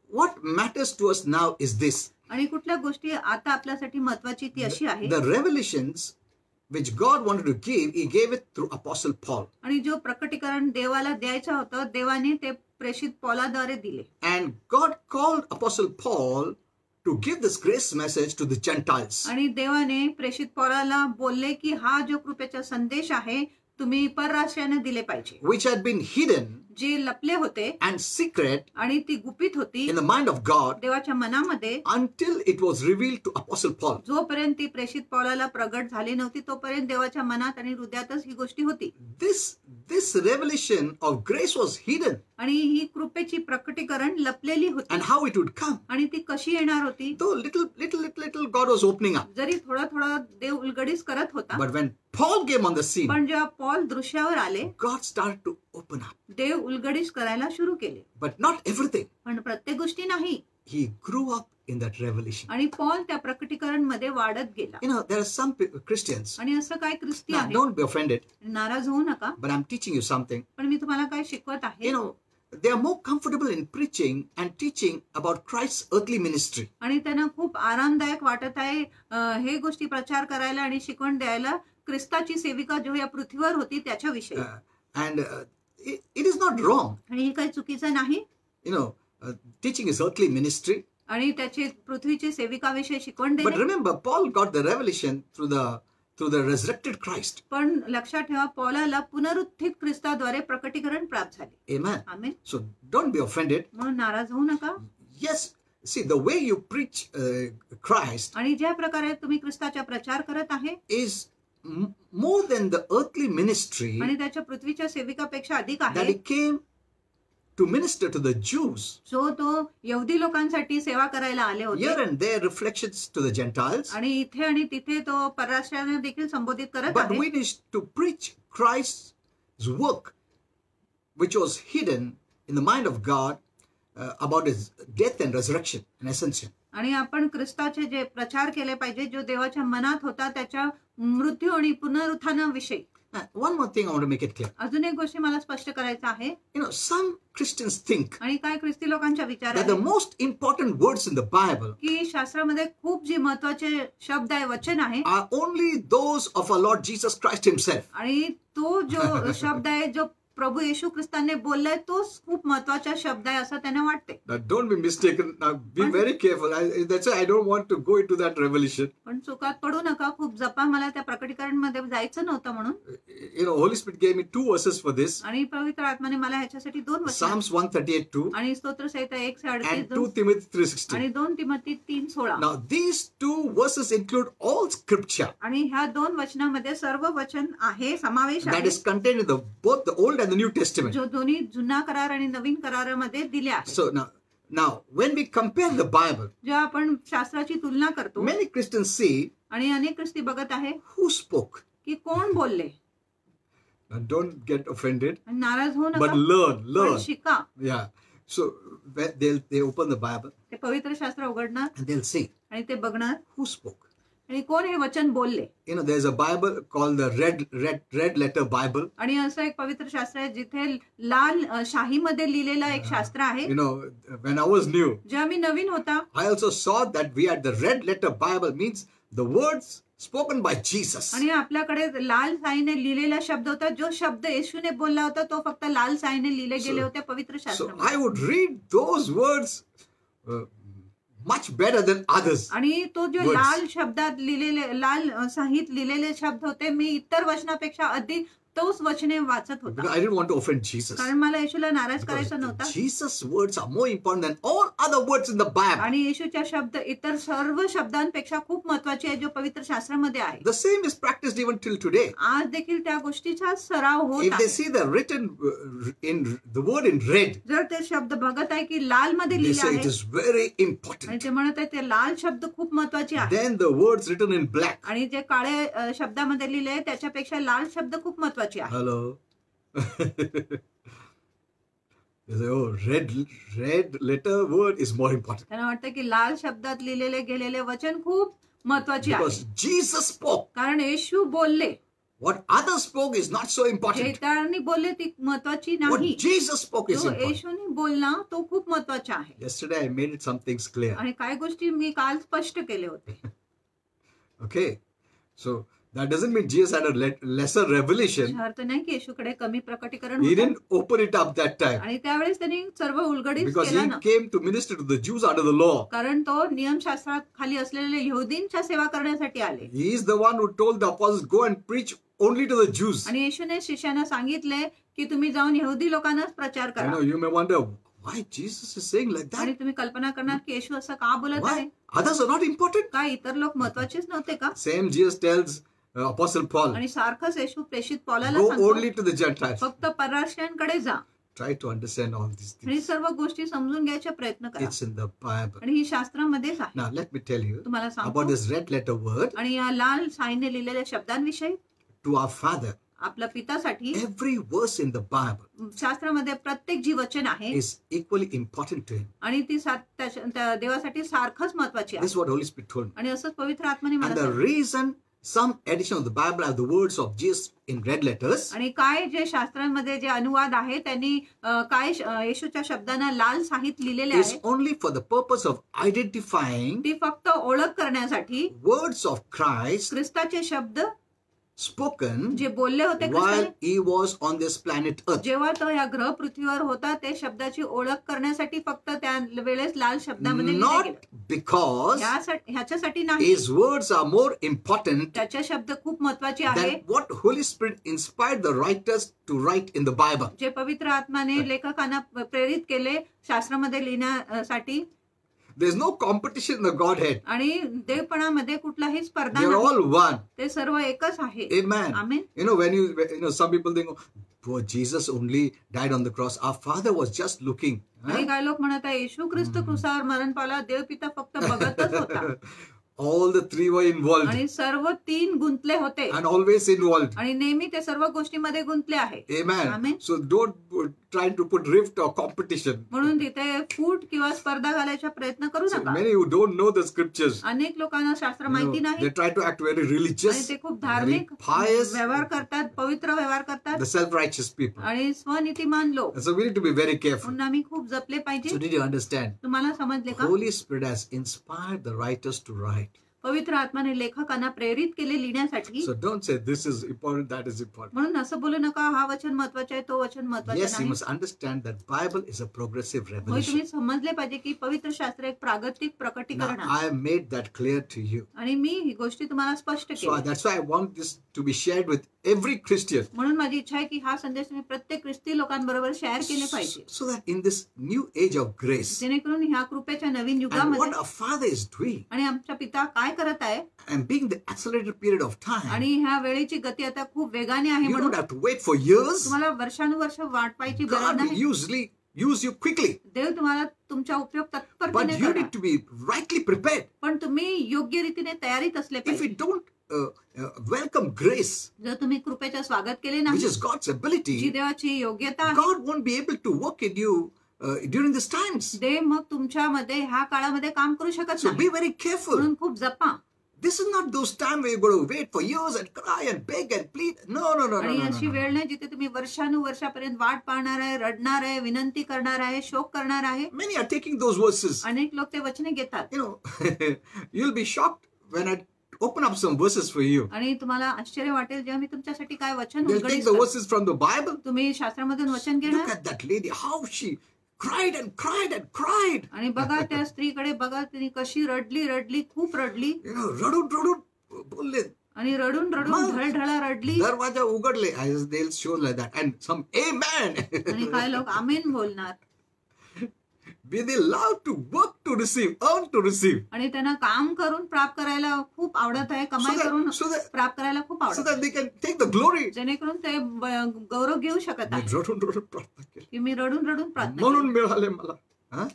what matters to us now is this. आणि कुठल्या गोष्टी आता आपल्यासाठी महत्वाची ती अशी आहे. The revelations which God wanted to give, He gave it through Apostle Paul. आणि जो प्रकटीकरण देवाला द्यायचं होतं देवाने ते प्रेषित पौलाद्वारे दिले. And God called Apostle Paul to give this grace message to the Gentiles. आणि देवाने प्रेषित पौलाला बोलले की हा जो कृपेचा संदेश आहे तुम्ही परराष्ट्राने दिले पाहिजे. Which had been hidden जे लपले होते and secret आणि ती गुपित होती in the mind of God देवाच्या मनामध्ये until it was revealed to Apostle Paul. जोपर्यंत ती प्रेषित पौलाला प्रगट झाली नव्हती तोपर्यंत देवाच्या मनात आणि हृदयातच ही गोष्टी होती. This revelation of grace was hidden. आणि ही कृपेची प्रकटीकरण लपलेली होती. And how it would come. आणि ती कशी येणार होती. Though little God was opening up. जरी थोडा थोडा देव उलगडीच करत होता. But when Paul came on the scene, पण जेव्हा पॉल दृश्यावर आले God started to open up. देव उलगडीच करायला सुरू केले. But not everything. पण प्रत्येक गोष्टी नाही. He grew up in that revelation. आणि पॉल त्या प्रकटीकरण मध्ये वाढत गेला. You know, there are some Christians. आणि असं काय ख्रिस्ती Now, आहे. don't be offended, नाराज होऊ नका. but I'm teaching you something. पण मी तुम्हाला काय शिकवत आहे. You know, they are more comfortable in preaching and teaching about Christ's earthly ministry. आणि त्यांना खूप आरामदायक वाटत आहे हे गोष्टी प्रचार करायला आणि शिकवण द्यायला ख्रिस्ताची सेविका जो या पृथ्वीवर होती त्याच्याविषयी. And it is not wrong. आणि हे काही चुकीचं नाही. You know, teaching his earthly ministry. आणि त्याची पृथ्वीची सेविकाविषयी शिकवण But देणे. remember, Paul got the revelation through the resurrected Christ. पण लक्षात ठेवा पौलाला पुनरुत्थित ख्रिस्ताद्वारे प्रकटीकरण प्राप्त झाले. Amen. Amen. So don't be offended. म्हणून नाराज होऊ नका. Yes, see, the way you preach Christ आणि ज्या प्रकारे तुम्ही ख्रिस्ताचा प्रचार करत आहे is more than the earthly ministry आणि त्याच्या पृथ्वीच्या सेविकापेक्षा अधिक that आहे. he came to minister to the Jews. जो तो यहुदी लोकांसाठी सेवा करायला आले Here होते. and there reflections to the Gentiles. आणि इथे आणि तिथे तो परराष्ट्रांना देखील संबोधित करत But आहे. we need to preach Christ's work, which was hidden in the mind of God about his death and resurrection and ascension. आणि आपण ख्रिस्ताचे जे प्रचार केले पाहिजे जो देवाच्या मनात होता त्याच्या मृत्यू आणि पुनरुत्थानाविषयी. One more thing I want to make it clear. अजून एक गोष्ट मला स्पष्ट करायचं आहे. You know, some Christians think आणि काय ख्रिस्ती लोकांच्या विचार that the most important words in the Bible की शास्त्रामध्ये खूप जे महत्वाचे शब्द आहे वचन आहे are only those of our Lord Jesus Christ himself. आणि तो जो शब्द आहे जो प्रभू येशू ख्रिस्ताने बोललाय तोच खूप महत्वाचा शब्द आहे असं त्यांना वाटते. Now, don't be mistaken. Now, be very careful. That's why I don't want to go into that revelation. पण चुकात पडू नका. खूप जपा. मला त्या प्रकटीकरण मध्ये जायचं नव्हतं म्हणून. Holy Spirit gave me 2 verses for this. आणि पवित्र आत्म्याने मला ह्याच्यासाठी 2 वचन Psalms 138:2 आणि स्तोत्रसंहिता and 138 2 Timothy 3:16. आणि 2 Timothy 3:16. Now, these 2 verses include all scripture आणि ह्या 2 वचनामध्ये सर्व वचन आहे, समावेश that आहे, is contained in both the Old and the New Testament. जो दोन्ही जुना करार आणि नवीन करारामध्ये दिले आहे. So now, when we compare the Bible, जेव्हा आपण शास्त्राची तुलना करतो many Christians see आणि अनेक ख्रिस्ती बघत आहे who spoke. की कोण बोलले. Now, don't get offended, आणि नाराज होऊ but नका, पण learn. शिका. Yeah. So when they open the Bible ते पवित्र शास्त्र उघडणार and they'll see आणि ते बघणार who spoke. आणि कोण हे वचन बोलले. There's a Bible called the red letter Bible. आणि असं एक पवित्र शास्त्र आहे जिथे लाल शाहीमध्ये लिहिलेलं एक शास्त्र आहे. When I was new, जेव्हा मी नवीन होता I also saw that we had the red letter Bible, means the words spoken by Jesus. आणि आपल्याकडे लाल शाईने लिहिलेला शब्द होता. जो शब्द येशूने बोलला होता तो फक्त लाल शाईने लिहिले गेले होते पवित्र So शास्त्रामध्ये. I would read those words much better than others. आणि तो जो words. लाल शब्दात लिहिलेले लाल शाहीत लिहिलेले शब्द होते मी इतर वचनापेक्षा अधिक तोच वचने वाचत होता. Because I didn't want to offend Jesus. कारण मला येशूला नाराज Because करायचा नव्हता. Jesus' words are more important than all other words in the Bible. आणि येशूच्या शब्द इतर सर्व शब्दांपेक्षा खूप महत्वाचे आहे जो पवित्र शास्त्रामध्ये आहे. The same is practiced even till today. आज देखील त्या गोष्टीचा सराव होत If they आहे. see the written in the word in red, जर ते शब्द बघत आहे की लाल मध्ये they लिहिले say it आहे is very आणि important. ते म्हणत आहे ते लाल शब्द खूप महत्वाचे आहे Then the words written in black. आणि जे काळे शब्दामध्ये लिहिले आहे त्याच्यापेक्षा लाल शब्द खूप महत्वाचे आहे. Hello. They say, oh, red letter word is more important. त्यांना वाटतं की लाल शब्दात लिहिलेले गेलेले वचन खूप महत्वाचे आहे. Because Jesus spoke. कारण येशू बोलले. What others spoke is not so जे important. इतरांनी बोलले ती महत्वाची What नाही. Jesus spoke is जो important. येशूने बोलला तो खूप महत्वाचा आहे. Yesterday I made some things clear. आणि काही गोष्टी मी काल स्पष्ट केले होते. Okay. So that doesn't mean Jesus had a lesser revelation. याचा अर्थ नाही की येशूकडे कमी प्रकटीकरण He होतं. didn't open it up that time. आणि त्यावेळेस त्यांनी सर्व उलगडीत Because केला he ना. came to minister to the Jews under the law. कारण तो नियमशास्त्रात खाली असलेल्या यहुदींच्या सेवा करण्यासाठी आले. He is the one who told the apostles, go and preach only to the Jews. आणि येशूने शिष्यांना सांगितले की तुम्ही जाऊन यहुदी लोकांनाच प्रचार करा. You may wonder, why Jesus is saying like आणि that? तुम्ही कल्पना करणार की येशू असं का बोलत आहे. Why? Others are not important. काय इतर लोक महत्वाचेच नव्हते का. Same Jesus tells Apostle Paul, आणि सारखंच येशू प्रेषित पौलाला go सांगतो only to the Gentiles. फक्त परराष्ट्रांकडे जा Try to understand all these आणि things. सर्व गोष्टी समजून घ्यायचा प्रयत्न करा. It's in the Bible. आणि ही शास्त्रामध्येच आहे. Now let me tell you तुम्हाला about सांगतो. this red letter word आणि या लाल शाईने लिहिलेल्या शब्दांविषयी to our Father. आपल्या पितासाठी Every verse in the Bible शास्त्रामध्ये प्रत्येक जी वचन आहे is equally important to him. आणि ती त्या देवासाठी सारखंच महत्वाची This आहे. is what Holy Spirit told me. आणि असंच पवित्र आत्म्याने मला And the सांगितलं. reason some edition of the Bible have the words of Jesus in red letters आणि काय जे शास्त्रांमध्ये जे अनुवाद आहे त्यांनी काय येशूच्या शब्दांना लाल साहित्य लिहिलेले is आहे only for the purpose of identifying ती फक्त ओळख करण्यासाठी words of Christ ख्रिस्ताचे शब्द spoken जे बोलले होते while ख्रिस्ताने he was on this planet Earth. जेव्हा तो या ग्रह पृथ्वीवर होता ते शब्दाची ओळख करण्यासाठी फक्त त्या वेळेस लाल शब्दामध्ये लिहिले Not गेले. because ह्याच्यासाठी नाही. his words are more important त्याचे शब्द खूप महत्वाचे आहे than what Holy Spirit inspired the writers to write in the Bible. जे पवित्र आत्माने लेखकांना प्रेरित केले शास्त्रामध्ये लिहिण्यासाठी. There's no competition in the Godhead. आणि देवपणामध्ये कुठलाही स्पर्धा They're नाही. all one. ते सर्व एकच आहे. Amen. Amen. When some people think, oh, poor Jesus only died on the cross. Our Father was just looking. आणि काय लोक म्हणत आहे येशू ख्रिस्त क्रुसावर मरण पावला देवपिता फक्त बघतच होता. All the three were involved आणि सर्व 3 गुंतले होते and always involved. आणि नेहमी ते सर्व गोष्टीमध्ये गुंतले आहे. Amen. Amen. So don't try to put rift or competition. म्हणून तिथे फूट किंवा स्पर्धा घालायचा प्रयत्न करू So नका. many who don't know the scriptures, अनेक लोकांना शास्त्र माहिती they नाही try to act very आणि religious, ते खूप very धार्मिक pious, व्यवहार करतात, पवित्र व्यवहार करतात the self-righteous people. आणि स्वनीतिमान लोक. And so we need to be very careful. म्हणून आम्ही खूप जपले So पाहिजे. did you understand? तुम्हाला समजले का. Holy Spirit has inspired the writers to write. पवित्र आत्माने लेखकांना प्रेरित केले लिहिण्यासाठी. So don't say this is important, that is important. म्हणून असं बोलू नका हा वचन महत्वाचा आहे तो वचन महत्वाचा Yes, you नाही. must understand that Bible is a progressive होय, revelation. तुम्ही समजले पाहिजे की पवित्र शास्त्र एक प्रागतिक Now प्रकटीकरण I आहे. have made that clear to you. आणि मी ही गोष्टी तुम्हाला स्पष्ट So केली. that's why I want this to be shared with every Christian. म्हणून माझी इच्छा आहे की हा संदेश तुम्ही प्रत्येक ख्रिस्ती लोकांबरोबर शेअर केले पाहिजे, So that in this new age of grace, जेणेकरून ह्या कृपेच्या नवीन and युगामध्ये what our Father is doing, आणि आमचा पिता काय करत आहे and being the accelerated period of time, आणि ह्या वेळेची गती आता खूप वेगाने आहे, you म्हणून don't have to wait for years. तुम्हाला वर्षानुवर्ष वाट पाहायची गरज God will नाही. usually use you quickly, देव तुम्हाला तुमचा उपयोग but तत्परतेने you करणार. need to be rightly prepared. पण तुम्ही योग्य रीतीने तयारीत असले If we पाहिजे. don't welcome grace, जर तुम्ही कृपेचे स्वागत केले which नाही, is God's जी ability, देवाची योग्यता आहे, God won't be able to work in you during these times. देव मग तुमच्यामध्ये ह्या काळामध्ये काम करू शकत So नाही. be very careful. म्हणून खूप जपा. This is not those times where you're going to wait for years and cry and beg and plead. No, no, no, no, आणि no, अशी no, no. वेळ नाही जिथे तुम्ही वर्षानुवर्षापर्यंत वाट पाहणार आहे, रडणार आहे, विनंती करणार आहे, शोक करणार आहे. Many are taking those verses. अनेक लोक ते वचने घेतात You know, you'll be shocked when I open up some verses for you. आणि तुम्हाला आश्चर्य वाटेल जेव्हा मी तुमच्यासाठी काय वचन They'll take उघडीस the करते. verses from the Bible. तुम्ही शास्त्रामधून वचन Look घेणार at that lady, how she cried and cried and cried. आणि बघा त्या स्त्रीकडे बघा तिने कशी रडली खूप रडली You know, रडून बोलले. आणि रडून मग ढळढळा रडली. दरवाजा उघडले. They'll show like that. And some amen. आणि काय लोक आमेन बोलणार. Be they love to work to receive, earn to receive. आणि त्यांना काम करून प्राप्त करायला खूप आवडत आहे, कमाई करून So that प्राप्त करायला खूप so आवडत that they can take the glory. जेणेकरून ते गौरव घेऊ शकत मी आहे रडून प्रार्थना केली. की मी रडून प्रार्थना म्हणून केली. मिळाले मला.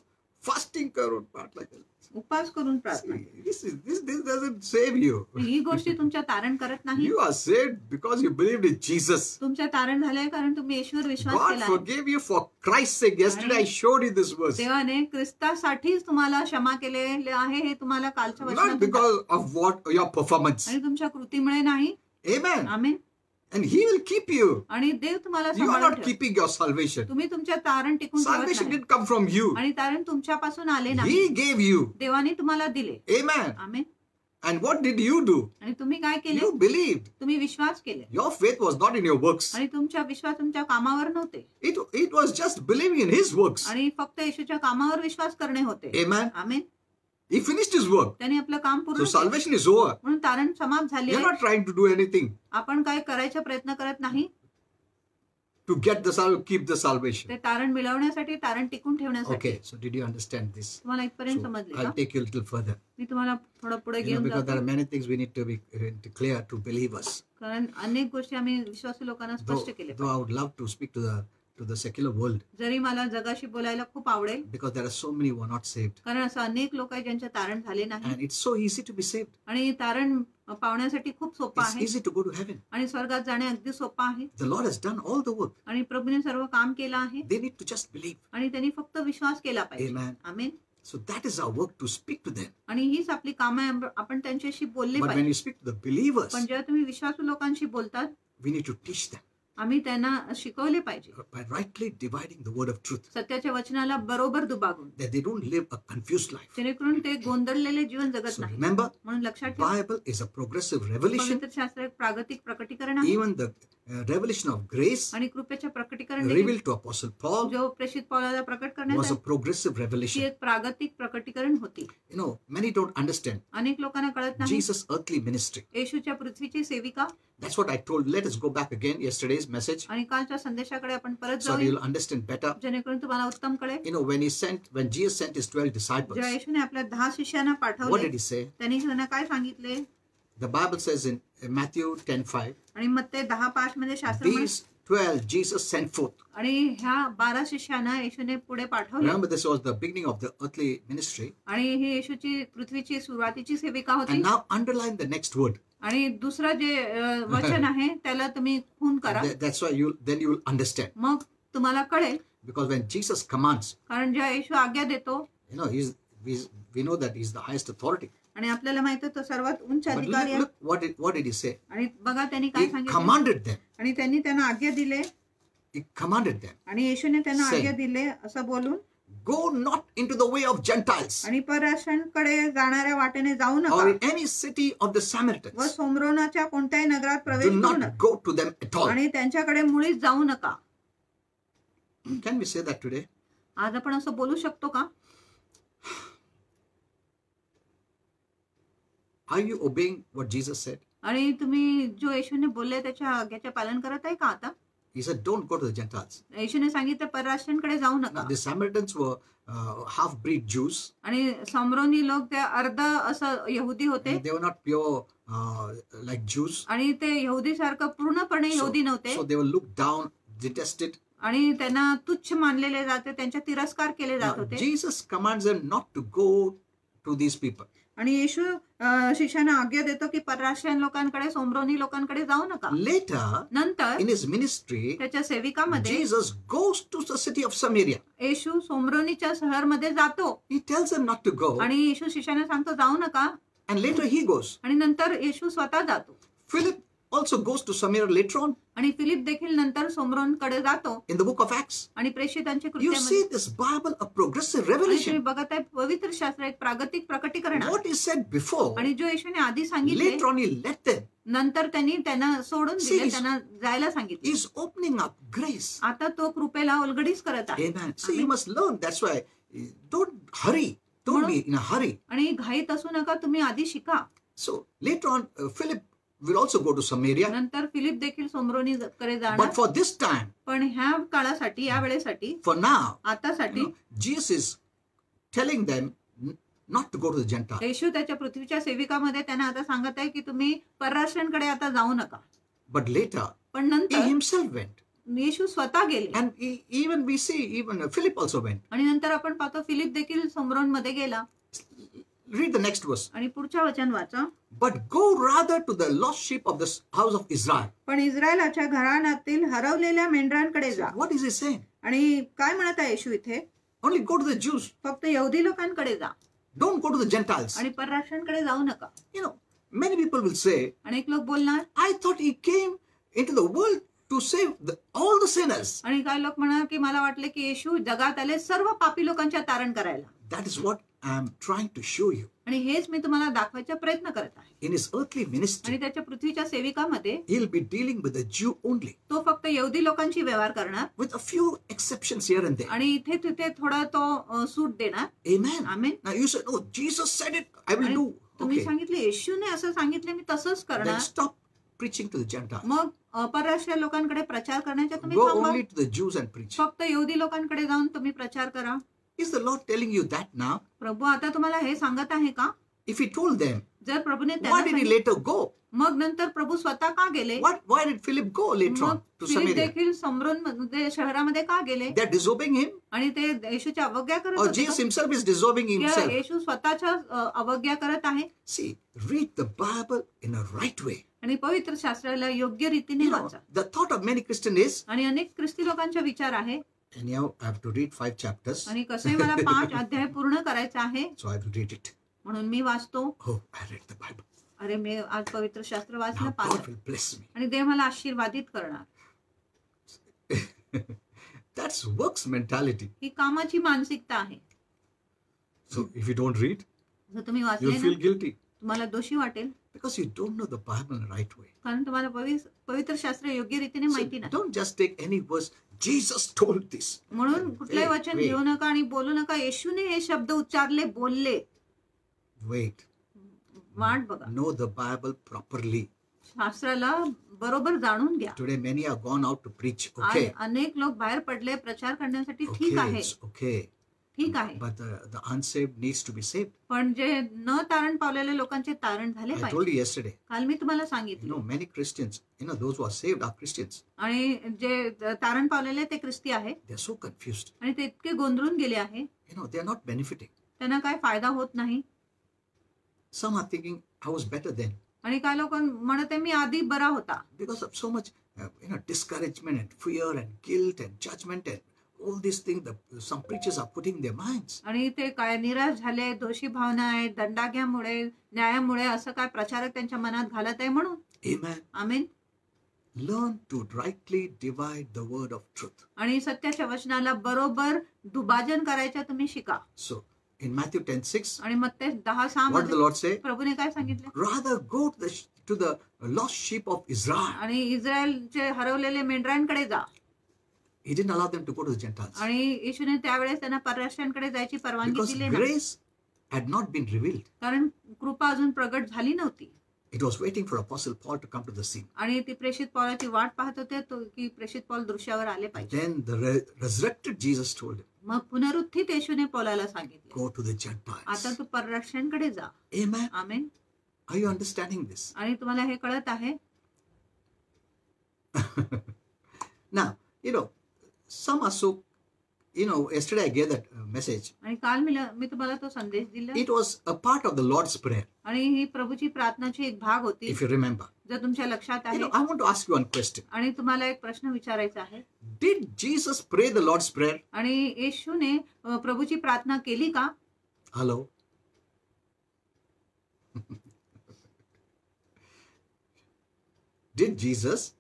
फास्टिंग करून प्रार्थना केली. उपवास करून प्रार्थना केली. This doesn't save you. ही गोष्टी तुमच्या तारण करत नाही. You are saved because you believed in Jesus. तुमच्या तारण झालंय कारण तुम्ही येशूवर विश्वास God केला आहे. forgave you for Christ's sake. Yesterday I showed you this verse. देवाने ख्रिस्तासाठीच तुम्हाला क्षमा केलेले आहे हे तुम्हाला कालच्या Not वचनातून because of what your performance. आणि तुमच्या कृतीमुळे नाही. Amen. Amen. And He will keep you. आणि देव तुम्हाला You are सांभाळून not ठेवेल. keeping your salvation. तुम्ही तुमच्या तारण टिकून ठेवत Salvation नाही. didn't come from you. आणि तारण तुमच्यापासून आले नाही. He gave you. देवाने तुम्हाला दिले. Amen. Amen. And what did you do? आणि तुम्ही काय केले? You believed. तुम्ही विश्वास केले. Your faith was not in your works. आणि तुमचा विश्वास तुमच्या कामावर नव्हते. It was just believing in His works. आणि फक्त येशूच्या कामावर विश्वास करणे होते. Amen. Amen. He finished His work. त्याने आपलं काम पूर्ण So केलं. salvation is over. म्हणून तारण समाप्त झाले. You're not trying to do anything आपण काय करायचा प्रयत्न करत नाही. to get the salvation, keep the salvation. ते तारण मिळवण्यासाठी, तारण टिकून ठेवण्यासाठी. Okay, so did you understand this? तुम्हाला इथपर्यंत So समजले I'll का? take you a little further. मी तुम्हाला थोडं पुढे You know, घेऊन because there जातो. are many things we need to be to clear to believers. कारण अनेक गोष्टी आम्ही विश्वासू लोकांना Though, स्पष्ट केले though I would love to speak to the secular world, जरी मला जगाशी बोलायला खूप आवडेल because there are so many who are not saved, कारण असं अनेक लोक आहेत ज्यांचे तारण झाले नाही and it's so easy to be saved. आणि तारण पावण्यासाठी खूप सोपं It's आहे easy to go to heaven. आणि स्वर्गात जाणे अगदी सोपं आहे The Lord has done all the work. आणि प्रभूने सर्व काम केलं आहे They need to just believe. आणि त्यांनी फक्त विश्वास केला पाहिजे. Amen. Amen. So that is our work to speak to them. आणि हीच आपली काम आहे, आपण त्यांच्याशी बोलले But when पाहिजे. you speak to the believers, पण जेव्हा तुम्ही विश्वासू लोकांशी बोलतात we need to teach them आम्ही त्यांना शिकवले पाहिजे by rightly dividing the word of truth, सत्याच्या वचनाला बरोबर दुभागून, that they don't live a confused life. जेणेकरून ते गोंधळलेले जीवन जगत So नाही. remember, म्हणून लक्षात ठेवा, Bible is a progressive revelation. पवित्र शास्त्र एक प्रागतिक प्रकटीकरण आहे Even the revelation of grace आणि कृपेचे प्रकटीकरण देखील revealed to Apostle Paul जो प्रेषित पौलाला प्रकट करण्यात was a आले, progressive ती revelation. एक प्रागतिक प्रकटीकरण होती. You know, many don't understand अनेक लोकांना कळत नाही Jesus' earthly ministry. येशूच्या पृथ्वीची सेविका. That's what I told. Let us go back again, yesterday's message, आणि कालच्या संदेशाकडे आपण परत so जाऊया you'll understand better. जेणेकरून तुम्हाला उत्तम कळेल. You know, when Jesus sent his 12 disciples, जेव्हा येशूने आपल्या 10 शिष्यांना what पाठवले, did he say? त्यांनी त्यांना काय सांगितले? The Bible says in Matthew 10:5, आणि मग ते 10:5 मध्ये शास्त्र म्हणे- these 12 Jesus sent forth. आणि ह्या 12 शिष्यांना येशूने पुढे पाठवले Remember, this was the beginning of the earthly ministry. आणि ही येशूची पृथ्वीची सुरुवातीची सेविका होती. And now underline the next word. आणि दुसरं जे वचन आहे त्याला तुम्ही खून करा, That's why then you will understand. मग तुम्हाला कळेल. Because when Jesus commands, कारण जेव्हा येशू आज्ञा देतो, you know, we know that he's the highest authority. आणि आपल्याला माहित आहे तो सर्वात उंच But अधिकारी आहे. look what did he say? आणि बघा त्यांनी काय He सांगितलं, commanded them. आणि त्यांनी त्यांना आज्ञा दिले He commanded them. आणि येशूने त्यांना Saying, आज्ञा दिले असं बोलून, go not into the way of Gentiles आणि परराष्ट्रांकडे जाणाऱ्या वाटेने जाऊ or नका in any city of the व Samaritans. सोमरोनाच्या कोणत्याही नगरात Do प्रवेश करू not नका go to them at all. आणि त्यांच्याकडे मुळीच जाऊ नका. Can we say that today? आज आपण असं बोलू शकतो का? Are you obeying what Jesus said? आणि तुम्ही जो येशूने बोलले त्याच्या आज्ञेचे पालन करत आहे का आता? He said, don't go to the Gentiles. येशूने सांगितलं परराष्ट्रांकडे जाऊ Now, नका. the Samaritans were half-breed Jews. आणि समरोनी लोक ते अर्ध असं यहुदी होते They were not pure like Jews. आणि ते यहुदी सारखं पूर्णपणे यहुदी नव्हते So they were looked down, detested. आणि त्यांना तुच्छ मानलेले जाते, त्यांच्या तिरस्कार केले जात Now, होते. Jesus commands them not to go to these people. आणि येशू शिष्यांना आज्ञा देतो की परराष्ट्रीयन लोकांकडे, सोमरोनी लोकांकडे जाऊ नका. Later, नंतर in his ministry, त्याच्या सेविकामध्ये Jesus goes to the city of Samaria. येशू सोमरोनीच्या शहरमध्ये जातो He tells them not to go, आणि येशू शिष्यांना सांगतो जाऊ नका. and later he goes. आणि नंतर येशू स्वतः जातो. Philip also goes to Samaria later on आणि फिलिप देखील नंतर सोमरोनकडे जातो. in the book of Acts. आणि प्रेषितांच्या You कृत्यामध्ये see this Bible, a progressive आणि तुम्ही revelation. बघत आहे पवित्र शास्त्र एक प्रागतिक प्रकटीकरण आहे. What is said before, आणि जो येशूने आधी सांगितले later on he let them. नंतर त्यांना सोडून See, दिले, he's- त्यांना जायला सांगितले. He's opening up grace. आता तो कृपेला उलगडीच करत आहे. Amen. See, you must learn. That's why don't hurry. Don't be in a hurry. आणि घाईत असू नका, तुम्ही आधी शिका. So later on, Philip will also go to Samaria. नंतर फिलिप देखील सोमरोनी कडे But जाणार. for this time, पण ह्या काळासाठी, या वेळेसाठी, for now, आतासाठी Jesus is telling them not to go to the Gentiles. येशू त्याच्या पृथ्वीच्या सेविकामध्ये त्यांना आता सांगत आहे की तुम्ही परराष्ट्रांकडे आता जाऊ नका. But later, पण he नंतर himself went. येशू स्वतः गेले. And even we see, even Philip also went. आणि नंतर आपण पाहतो फिलिप देखील सोमरोन मध्ये गेला. Read the next verse. आणि पुढच्या वचन वाचा. But go rather to the lost sheep of the house of Israel. पण इस्रायलाच्या घराण्यातील हरवलेल्या मेंढरांकडे जा. What is he saying? आणि काय म्हणत आहे येशू इथे? Only go to the Jews. फक्त यहुदी लोकांकडे जा Don't go to the Gentiles. आणि परराष्ट्रांकडे जाऊ नका. You know, many people will say, अनेक लोक बोलणार I thought he came into the world to save all the sinners. आणि काही लोक म्हणणार की मला वाटले की येशू जगात आले सर्व पापी लोकांच्या तारण करायला. That is what I am trying to show you. आणि हेच मी तुम्हाला दाखवायचा प्रयत्न करत आहे. In his earthly ministry, आणि त्याच्या पृथ्वीच्या सेविकामध्ये he'll be dealing with the Jew only, तो फक्त यहुदी लोकांशी व्यवहार करणार with a few exceptions here and there. आणि इथे तिथे थोडा तो सूट देणार. Amen. Amen. Now you said, oh, Jesus said it, I will आणि do. तुम्ही Okay. सांगितले येशूने असं सांगितले, मी तसंच Then करणार. stop preaching to the Gentiles. मग परराष्ट्रीय लोकांकडे प्रचार करण्याच्या तुम्ही Go थांबा. only to the Jews and preach. फक्त यहुदी लोकांकडे जाऊन तुम्ही प्रचार करा. Is the Lord telling you that now? प्रभू आता तुम्हाला हे सांगत आहे का? If he told them, जर प्रभूने why त्यांना did he सांगितलं, later go? मग नंतर प्रभू स्वतः का गेले? Why did Philip go later मग on to फिलिप Samaria? देखील समरोन शहरामध्ये का गेले? They're disobeying him, आणि ते येशूच्या अवज्ञा करत or होते Jesus का? himself is disobeying किंवा himself? येशू स्वतःच्या अवज्ञा करत आहे. See, read the Bible in a right way. आणि पवित्र शास्त्राला योग्य रीतीने You know, वाचा. the thought of many Christians is, आणि अनेक ख्रिस्ती लोकांचा विचार आहे anyhow, I have to read 5 chapters, आणि कसंही मला 5 अध्याय पूर्ण करायचं आहे so I will read it. म्हणून मी वाचतो. Oh, I read the Bible. अरे मी आज पवित्र शास्त्र वाचलं Now 5 God will bless me. आणि देव मला आशीर्वादित करणार. That's works mentality. ही कामाची मानसिकता आहे. So if you don't read, जर तुम्ही वाचले you'll ना, feel guilty तुम्हाला दोषी वाटेल, because you don't know the Bible in the right way. कारण तुम्हाला पवित्र शास्त्र योग्य रीतीने So माहिती नाही. don't just take any verse. Jesus told this. म्हणून कुठलंही वचन wait. घेऊ नका आणि बोलू नका. येशूने हे शब्द उच्चारले, बोलले. Wait. वाट बघा. Know the Bible properly. शास्त्राला बरोबर जाणून घ्या. Today many are gone out to preach. आज Okay. अनेक लोक बाहेर पडले प्रचार करण्यासाठी. Okay, ठीक आहे, it's okay. ठीक आहे. But the unsaved needs to be saved. पण जे न तारण पावलेल्या लोकांचे तारण झाले I told पाहिजे. you yesterday. काल मी तुम्हाला You सांगितलं. know, many Christians, those who are saved are Christians. आणि जे तारण पावलेले ते ख्रिस्ती आहेत They're so confused. आणि ते इतके गोंधळून गेले आहे, They're not benefiting. त्यांना काय फायदा होत नाही. Some are thinking, I was better then. आणि काय लोक म्हणत आहे मी आधी बरा होता. Because of so much, discouragement and fear and guilt and judgment and all these things that some preachers are putting in their minds. आणि ते काय निराश झाले, दोषी भावना आहे, दंडाज्ञामुळे, न्यायामुळे असं काय प्रचारक त्यांच्या मनात घालत आहे म्हणून. Amen. Amen. learn to rightly divide the word of truth. आणि सत्याच्या वचनाला बरोबर दुभाजन करायचं तुम्ही शिका. So in Matthew 10:6, आणि मग ते 10:6 what did the Lord say? प्रभूने काय सांगितलं? Rather go to the lost sheep of Israel. आणि इस्रायलचे हरवलेले मेंढरांकडे जा. He didn't allow them to go to the Gentiles आणि येशूने त्यावेळेस त्यांना परराष्ट्रांकडे जायची परवानगी because दिली नाही. grace had not been revealed. कारण कृपा अजून प्रगट झाली नव्हती. It was waiting for Apostle Paul to come to the scene. आणि ती प्रेषित पौलाची वाट पाहत होते की प्रेषित पौल दृश्यावर आले पाहिजे. Then the resurrected Jesus told him, मग पुनरुत्थित येशूने पौलाला सांगितले, go to the Gentiles. आता तू परराष्ट्रांकडे जा. Amen. Amen. Are you understanding this? आणि तुम्हाला हे कळत आहे? Now, some are so, yesterday I gave that message. आणि काल मी तुम्हाला तो संदेश दिला. It was a part of the Lord's Prayer, आणि ही प्रभूची प्रार्थनाची एक भाग होती, if you remember. जर तुमच्या लक्षात आहे. I want to ask you one question. आणि तुम्हाला एक प्रश्न विचारायचा आहे. Did Jesus pray the Lord's Prayer? आणि येशूने प्रभूची प्रार्थना केली का? Hello? Did Jesus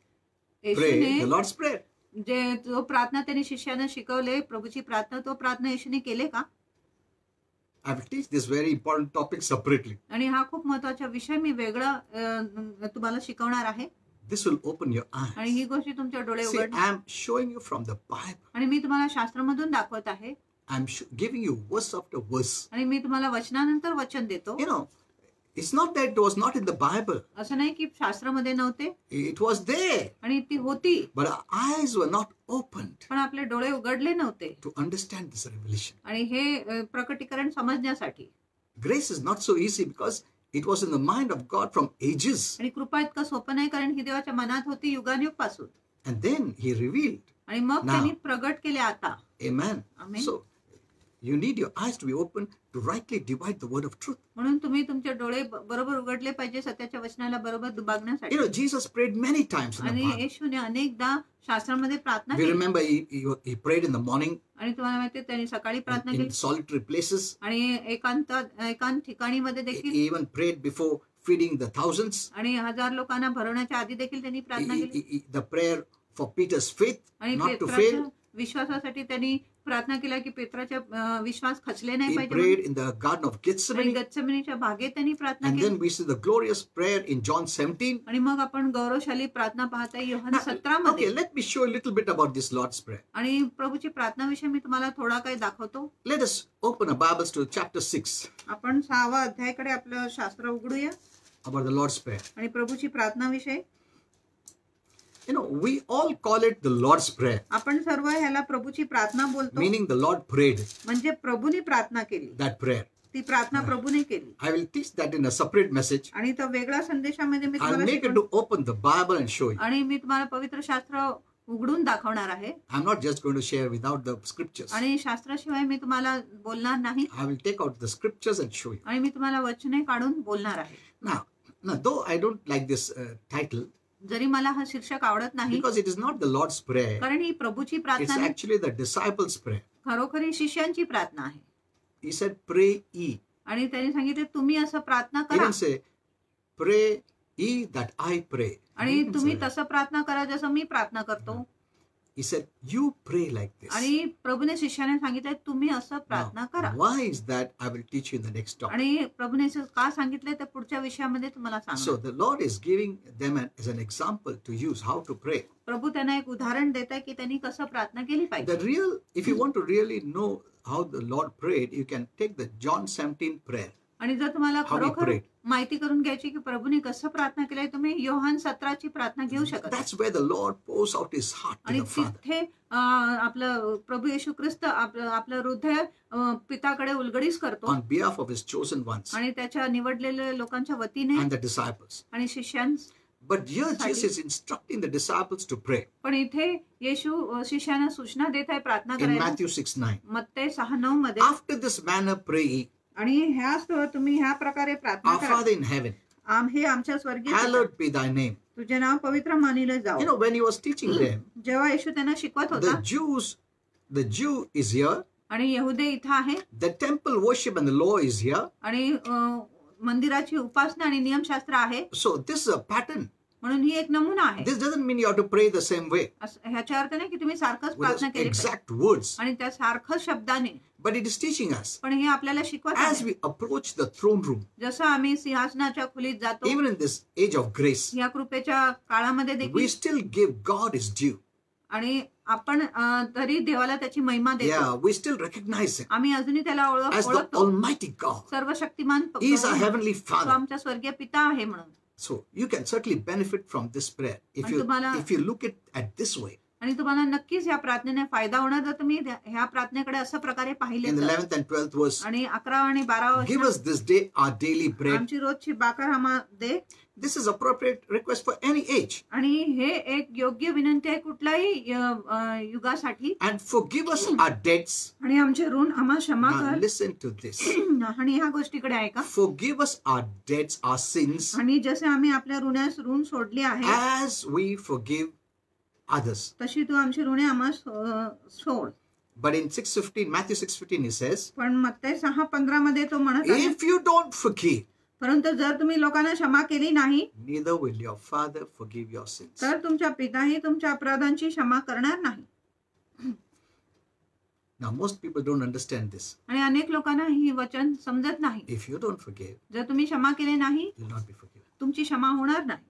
pray the येशूने Lord's Prayer? जे जो प्रार्थना त्यांनी शिष्यांना शिकवले, प्रभूची प्रार्थना, तो प्रार्थना येशूने केले का? I will teach this very important topic separately. आणि हा खूप महत्वाचा विषय मी वेगळा तुम्हाला शिकवणार आहे. This will open your आणि eyes. ही गोष्टी तुमच्या डोळे See, उघडणार. I am showing you from the Bible. आणि मी तुम्हाला शास्त्रामधून दाखवत आहे. I am giving you verse after verse. आणि मी तुम्हाला वचनानंतर वचन देतो. It's not that it was not in the Bible. असं नाही की शास्त्रामध्ये नव्हते, It was there. आणि ती होती, But our eyes were not opened पण आपले डोळे उघडले नव्हते. to understand this revelation. आणि हे प्रकटीकरण समजण्यासाठी. Grace is not so easy because it was in the mind of God from ages. आणि कृपा इतकं सोपं नाही, कारण ही देवाच्या मनात होती युगानुयुग पासून. And then He revealed. आणि मग Now. त्यांनी प्रगट केले आता. Amen. Amen. So you need your eyes to be open to rightly divide the word of truth. म्हणून तुम्ही तुमचे डोळे बरोबर उघडले पाहिजे सत्याच्या वचनाला बरोबर दुभागण्यासाठी. Jesus prayed many times in the आणि Bible. येशूने अनेकदा शास्त्रामध्ये प्रार्थना We केली. remember he prayed in the morning आणि तुम्हाला माहिती त्यांनी सकाळी प्रार्थना in केली, solitary places. आणि एकांत ठिकाणी मध्ये He देखील, even prayed before feeding the thousands. आणि 1000 लोकांना भरवण्याच्या आधी देखील त्यांनी प्रार्थना केली. The prayer for Peter's faith आणि not to पेत्राच्या fail. विश्वासासाठी त्यांनी प्रार्थना केला की पेत्राच्या विश्वास खचले नाही He पाहिजे prayed म्हणून. in the Garden of आणि Gethsemane. गत्सेमनीच्या बागेत त्यांनी प्रार्थना And केली. then we see the glorious prayer in John 17. आणि मग आपण गौरवशाली प्रार्थना पाहता योहान Now, 17 okay, मध्ये. let me show a little bit about this Lord's Prayer. आणि प्रभूची प्रार्थनाविषयी मी तुम्हाला थोडा काही दाखवतो. Let us open our Bibles to chapter 6 आपण 6व्या अध्यायाकडे आपलं शास्त्र उघडूया. about the Lord's Prayer. आणि प्रभूची प्रार्थनाविषयी We all call it the Lord's Prayer, आपण सर्व ह्याला प्रभूची प्रार्थना बोलतो. meaning the Lord prayed म्हणजे प्रभूने प्रार्थना केली, that prayer. ती प्रार्थना प्रभूने केली. I will teach that in a separate message. आणि तो वेगळ्या संदेशामध्ये मी I'll तुम्हाला make it शिकवणार. to open the Bible and show you. आणि मी तुम्हाला पवित्र शास्त्र उघडून दाखवणार आहे. I'm not just going to share without the scriptures. आणि शास्त्राशिवाय मी तुम्हाला बोलणार नाही. I will take out the scriptures and show you. आणि मी तुम्हाला वचने काढून बोलणार आहे. Now, though I don't like this title जरी मला हा शीर्षक आवडत नाही, because it is not the Lord's Prayer, कारण ही प्रभूची it's प्रार्थना नाही, actually the disciples' prayer. खरोखरी शिष्यांची प्रार्थना आहे. He said, pray ye. आणि त्यांनी सांगितले तुम्ही असं प्रार्थना He करा, didn't say, pray ye that I pray. He आणि didn't तुम्ही say that. तसं प्रार्थना करा जसं मी प्रार्थना करतो. He said, you pray like this. आणि प्रभूने शिष्याने सांगितले तुम्ही असं प्रार्थना Now, करा. why is that? I will teach you in the next topic. आणि प्रभूने असं का सांगितले ते पुढच्या विषयामध्ये तुम्हाला So सांगणार. the Lord is giving them as an example to use how to pray. प्रभू त्यांना एक उदाहरण देत आहे की त्यांनी कसं प्रार्थना केली पाहिजे. If you want to really know how the Lord prayed, you can take the John 17 prayer. आणि जर तुम्हाला How he खरोखर prayed. माहिती करून घ्यायची की प्रभूने कसं प्रार्थना केलंय, तुम्ही योहान 17ची प्रार्थना घेऊ शकता. That's where the Lord pours out his heart to आणि the Father. तिथे आपलं प्रभू येशू ख्रिस्त आपलं हृदय पिताकडे उलगडीस करतो, On behalf of his chosen ones आणि त्याच्या निवडलेल्या लोकांच्या वतीने and the disciples. आणि शिष्यांस. But here Jesus is instructing the disciples to pray. पण इथे येशू शिष्यांना सूचना देत आहे प्रार्थना In करायला. Matthew 6:9. मत्ते 6:9 मध्ये. After this manner pray ye, आणि तुम्ही ह्या प्रकारे प्रार्थना our करा. Father in heaven, हे आमच्या स्वर्गीय पिता, hallowed be thy name. तुझे नाव पवित्र मानिले जाओ. When he was teaching them, जेव्हा येशू त्यांना शिकवत होता, the Jew is here, आणि यहुदे इथं आहे, the temple worship and the law is here. आणि मंदिराची उपासना आणि नियमशास्त्र आहे. So this is a pattern. म्हणून ही एक नमुना आहे. This doesn't mean you have to pray the same way ह्याचा अर्थ नाही की तुम्ही सारखंच with प्रार्थना those केली पाहिजे exact words, आणि त्या सारखंच शब्दाने, but it is teaching us पण हे आपल्याला शिकवत as आहे. we approach the throne room, जसं आम्ही सिंहासनाच्या खोलीत जातो, even in this age of grace, या कृपेच्या काळामध्ये we देखील, still give God his due. आणि आपण तरी देवाला त्याची महिमा देतो. Yeah, we still recognize him आम्ही अजूनही त्याला as the ओळखतो, Almighty God. सर्वशक्तिमान He is our तो Heavenly Father. आमचा स्वर्गीय पिता आहे म्हणून. So you can certainly benefit from this prayer And तुम्हाला- if you look at this way. आणि तुम्हाला नक्कीच या प्रार्थनेने फायदा होणार जर तुम्ही ह्या प्रार्थनेकडे असं प्रकारे पाहिले In the तर. 11th and 12th verse, आणि 11 आणि 12 give us this day our daily bread. आमची रोजची भाकर आम्हाला दे. This is appropriate request for any age. आणि हे एक योग्य विनंती आहे कुठल्याही युगासाठी. And forgive us our debts. आणि आमचे ऋण आम्हाला क्षमा Now कर. listen to this. आणि ह्या गोष्टीकडे आहे का, Forgive us our debts, our sins, आणि जसे आम्ही आपल्या ऋणास ऋण सोडले आहे as we forgive others. तशी तू आमची ऋणे आम्हाला सोड. But in 6:15, Matthew 6:15, he says, पण मत्ती 6:15 मध्ये तो म्हणत आहे, if you don't forgive, परंतु जर तुम्ही लोकांना क्षमा केली नाही neither will your Father forgive your sins. तर तुमच्या पिताही तुमच्या अपराधांची क्षमा करणार नाही. Now, most people don't understand this. आणि अनेक लोकांना ही वचन समजत नाही. If you don't forgive, जर तुम्ही क्षमा केले नाही you'll not be forgiven. तुमची क्षमा होणार नाही.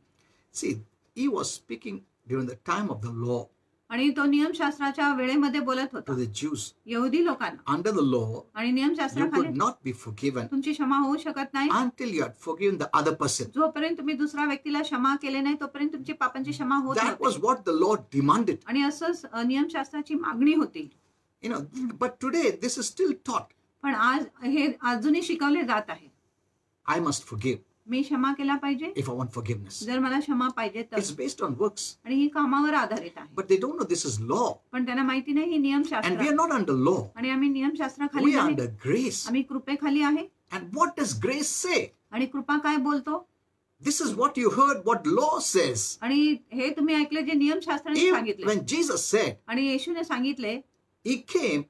See, he was speaking during the time of the law आणि तो नियमशास्त्राच्या वेळेमध्ये बोलत to होता the Jews. यहुदी लोकांना. Under the law, आणि you नियमशास्त्राखाली could not be forgiven तुमची क्षमा होऊ शकत नाही until you had forgiven the other person. जोपर्यंत तुम्ही दुसऱ्या व्यक्तीला क्षमा केले नाही तोपर्यंत तुमची पापांची क्षमा होत That was नव्हती. what the law demanded. आणि असंच नियमशास्त्राची मागणी होती. You know, but today this is still taught. पण आज हे अजूनही शिकवले जात आहे. I must forgive मी क्षमा केला पाहिजे if I want forgiveness. जर मला क्षमा पाहिजे तर. It's based on works, आणि ही कामावर आधारित आहे. but they don't know this is law. पण त्यांना माहिती नाही ही And we नियमशास्त्र are not under law. आणि आम्ही नियमशास्त्राखाली We are नाही, under grace. आम्ही कृपेखाली आहे. And what does grace say? आणि कृपा काय बोलतो, This is what you heard, what law says. आणि हे तुम्ही ऐकले जे नियमशास्त्राने Even सांगितले. when Jesus said आणि येशूने सांगितले, he came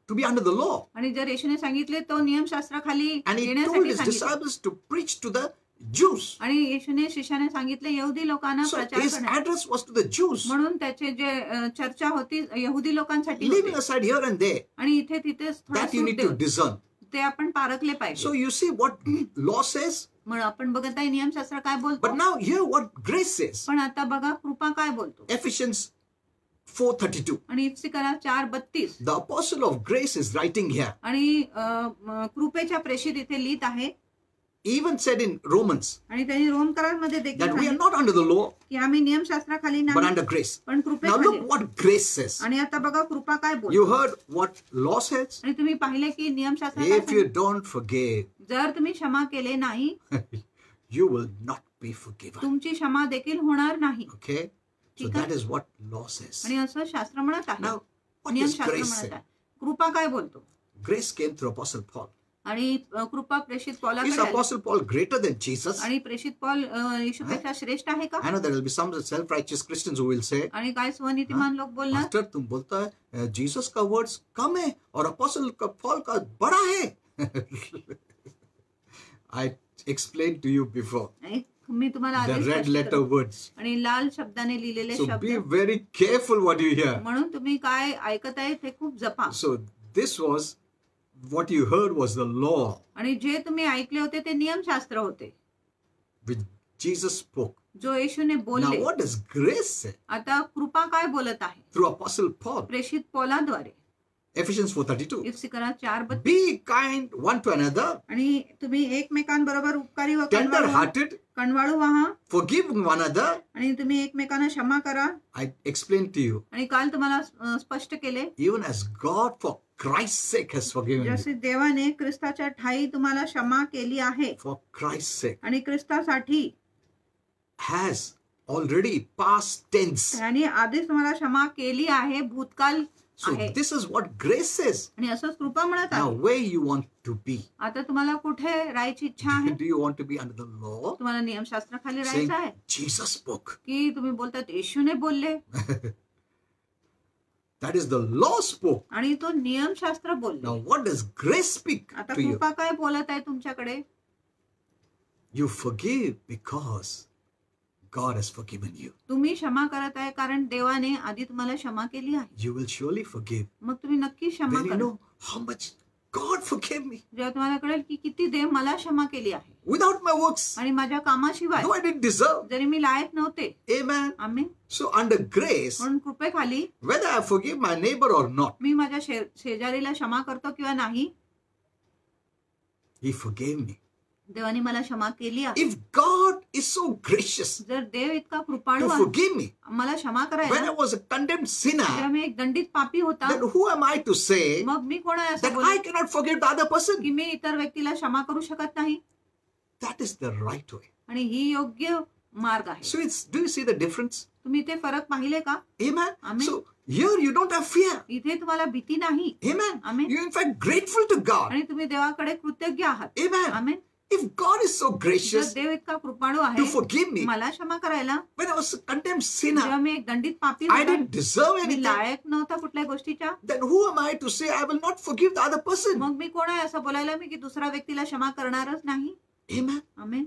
to be under the law, आणि जर येशूने सांगितले तो नियमशास्त्राखाली and he told येण्यासाठी his सांगितले. disciples to preach to the Jews. आणि येशूने शिष्याने सांगितले यहुदी लोकांना So प्रचार his करण्यास. address was to the Jews, म्हणून त्याचे जे चर्चा होती यहुदी लोकांसाठी leaving होती. aside here and there. आणि इथे तिथे थोडा That you suit need to देऊन discern. ते आपण पारखले पाहिजे. So you see what law says, म्हणून आपण बघत आहे नियमशास्त्र काय बोलतो. but now hear what grace says. पण आता बघा कृपा काय बोलतो. Ephesians 4:32. आणि इफ्सिकरा 4:32. The apostle of grace is writing here. आणि कृपेच्या प्रेषित इथे लिहित आहे. Even said in Romans आणि त्यांनी रोमकरांमध्ये देखील that we are सांगितले not under the law, की आम्ही नियमशास्त्राखाली but नाही under grace. पण Now कृपेखाली. look what grace says. आणि आता बघा कृपा काय You बोलतो. heard what law says? आणि तुम्ही पाहिले की नियमशास्त्र काय If you सांगितलं? don't forgive, जर तुम्ही क्षमा केले नाही you will not be forgiven. तुमची क्षमा देखील होणार नाही. Okay? So ठीक आहे. that is what law says. आणि असं शास्त्र म्हणत आहे. Now, what does नियमशास्त्र grace म्हणत say? आहे. कृपा काय बोलतो. Grace came through Apostle Paul. आणि कृपा प्रेषित Is पौलाकडे आली. Apostle Paul greater than Jesus? आणि प्रेषित पौल येशूपेक्षा श्रेष्ठ आहे का. I know there will be some self-righteous Christians who will say, आणि काय स्वनीतिमान लोक बोलणार. Pastor, तुम बोलता है जीसस का वर्ड्स कम है और अपोस्टल का पॉल का बड़ा है. I explained to you before आणि मी तुम्हाला the आधीच red स्पष्ट letter केलं. words. आणि लाल शब्दाने लिहिलेले So शब्द. be very careful what you hear. म्हणून तुम्ही काय ऐकत आहे ते खूप जपा. So this was what you heard was the law आणि जे तुम्ही ऐकले होते ते नियमशास्त्र होते which Jesus spoke. जो येशूने Now बोलले. what does grace say? आता कृपा काय बोलत आहे. Through Apostle Paul. प्रेषित पौलाद्वारे. Ephesians 4:32. इफ्सिकरा 4:32. Be kind one to another, आणि तुम्ही एकमेकांबरोबर उपकारी व tender hearted, कणवाळू व्हा. forgive one another. आणि तुम्ही एकमेकांना क्षमा करा. I explained to you, आणि काल तुम्हाला स्पष्ट केले even as God for Christ's sake has forgiven you. जसे देवाने ख्रिस्ताच्या ठायी तुम्हाला क्षमा केली आहे. For Christ's sake आणि ख्रिस्तासाठी has already past tense. त्याने आधीच तुम्हाला क्षमा केली आहे. भूतकाल So आहे. this is what grace says. आणि असंच कृपा म्हणत Now आहे. where you want to be? आता तुम्हाला कुठे राहायची इच्छा आहे. Do you want to be under the law? तुम्हाला नियमशास्त्राखाली Saying राहायचं आहे Jesus spoke. की तुम्ही बोलतात येशूने बोलले. That is the law spoke. आणि तो नियमशास्त्र बोलले. Now what does grace speak आता to you? कृपा काय बोलत आहे तुमच्याकडे. You forgive because God has forgiven you. तुम्ही क्षमा करत आहे कारण देवाने आधी तुम्हाला क्षमा केली आहे. You will surely forgive. मग तुम्ही नक्की क्षमा When you करा. know how much God forgave me जेव्हा तुम्हाला कळेल की किती देव मला क्षमा केली आहे without my works, आणि माझ्या कामाशिवाय, though I didn't deserve. जरी मी लायक नव्हते. Amen. आमेन. So under grace, म्हणून कृपेखाली whether I forgive my neighbor or not, मी माझ्या शेजारीला क्षमा करतो किंवा नाही, He forgave me. देवाने मला क्षमा केली आहे. If God is so gracious जर देव इतका कृपाळू to आहे forgive me मला क्षमा when I करायला, was a condemned sinner, जेव्हा मी एक दंडित पापी होता, then who am I to say मग मी कोण आहे असं that बोलू I cannot forgive the other person? की मी इतर व्यक्तीला क्षमा करू शकत नाही? That is the right way. आणि ही योग्य मार्ग आहे. So do you see the difference? तुम्ही ते फरक पाहिले का? Amen. Amen. So here you don't have fear. इथे तुम्हाला भीती नाही. Amen. Amen. You're in fact grateful to God. आणि तुम्ही देवाकडे कृतज्ञ आहात. Amen. Amen. If God is so जर gracious देव इतका कृपाळू to आहे forgive me मला क्षमा करायला, when I was a condemned जेव्हा sinner, मी एक दंडित पापी I होता, didn't deserve मी anything, लायक नव्हता कुठल्या गोष्टीच्या, then who am I to say I will not forgive the other person? मग मी कोण आहे असं बोलायला मी की दुसऱ्या व्यक्तीला क्षमा करणारच नाही? Amen. Amen.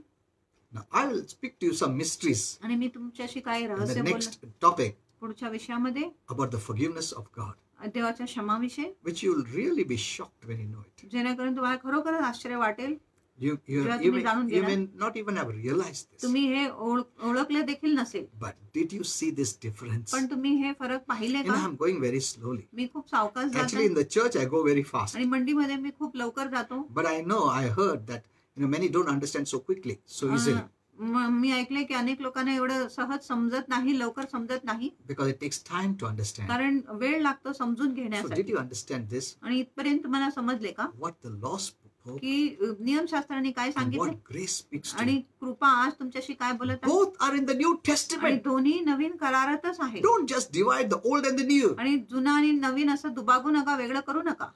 Now I will speak to you some mysteries आणि मी तुमच्याशी काही in the रहस्य next बोलणार topic पुढच्या विषयामध्ये about the forgiveness of God, देवाच्या क्षमाविषयी, which you will really be shocked when you know it. जेणेकरून तुम्हाला खरोखरच आश्चर्य वाटेल. You जेव्हा तुम्ही जाणून may घेणार. not even have realized this. तुम्ही हे ओळखले देखील नसेल, But did you see this difference? पण तुम्ही हे फरक पाहिले And का? I'm going very slowly. मी खूप सावकाश Actually, in जातो the church, I go very fast. आणि मंडीमध्ये मी खूप लवकर जातो. But I know, I heard that many don't understand so quickly, so easily, मी ऐकले की अनेक लोकांना एवढं सहज समजत नाही, लवकर समजत नाही, because it takes time to understand. कारण वेळ लागतो समजून So, did घेण्यासाठी. you understand this? आणि इथपर्यंत तुम्हाला समजले का What the law spoke की नियमशास्त्राने काय and सांगितले what grace speaks to आणि you. कृपा आज तुमच्याशी काय बोलत आहे? Both are in the New आणि Testament. दोन्ही नवीन करारातच आहे. Don't just divide the old and the new. आणि जुना आणि नवीन असं दुबागू नका, वेगळं करू नका.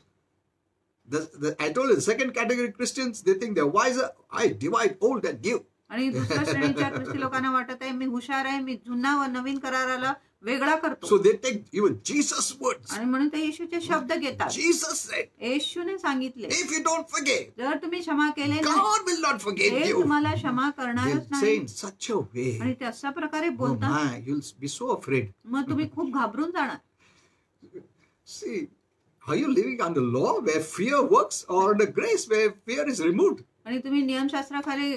I told you, the second category Christians, they think they're wiser. I divide old and new. आणि दुसऱ्या श्रेणीच्या ख्रिस्ती लोकांना वाटत आहे मी हुशार आहे, मी जुना व नवीन कराराला वेगळा करतो. So they take even Jesus' words. आणि म्हणून ते येशूचे शब्द घेतात. Jesus said, येशूने सांगितले if you don't forgive, जर तुम्ही क्षमा केले नाही, God will not forgive ते you. तुम्हाला क्षमा They'll करणारच say नाही. in such a way, आणि ते अशा प्रकारे oh बोलतात, my, you'll be so afraid. मग तुम्ही खूप घाबरून जाणार. See, are you living under law where fear works or under grace where fear is removed? आणि तुम्ही नियमशास्त्राखाली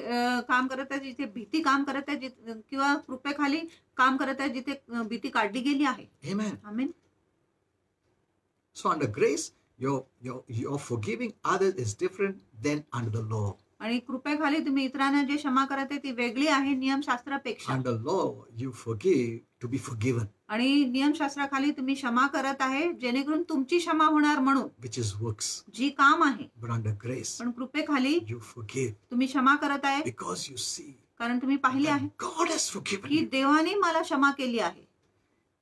काम करत आहे जिथे भीती काम करत आहे, किंवा कृपेखाली काम करत आहे जिथे भीती काढली गेली आहे. Amen. Amen. So under grace, your forgiving others is different than under the law. आणि कृपेखाली तुम्ही इतरांना जे क्षमा करत आहे ती वेगळी आहे नियमशास्त्रापेक्षा. Under law, you forgive to be forgiven, आणि नियमशास्त्राखाली तुम्ही क्षमा करत आहे जेणेकरून तुमची क्षमा होणार म्हणून, which is works. जी काम आहे. But under grace, पण कृपेखाली you forgive तुम्ही क्षमा करत आहे because you see कारण तुम्ही पाहिले आहे that God has forgiven की you. देवाने मला क्षमा केली आहे.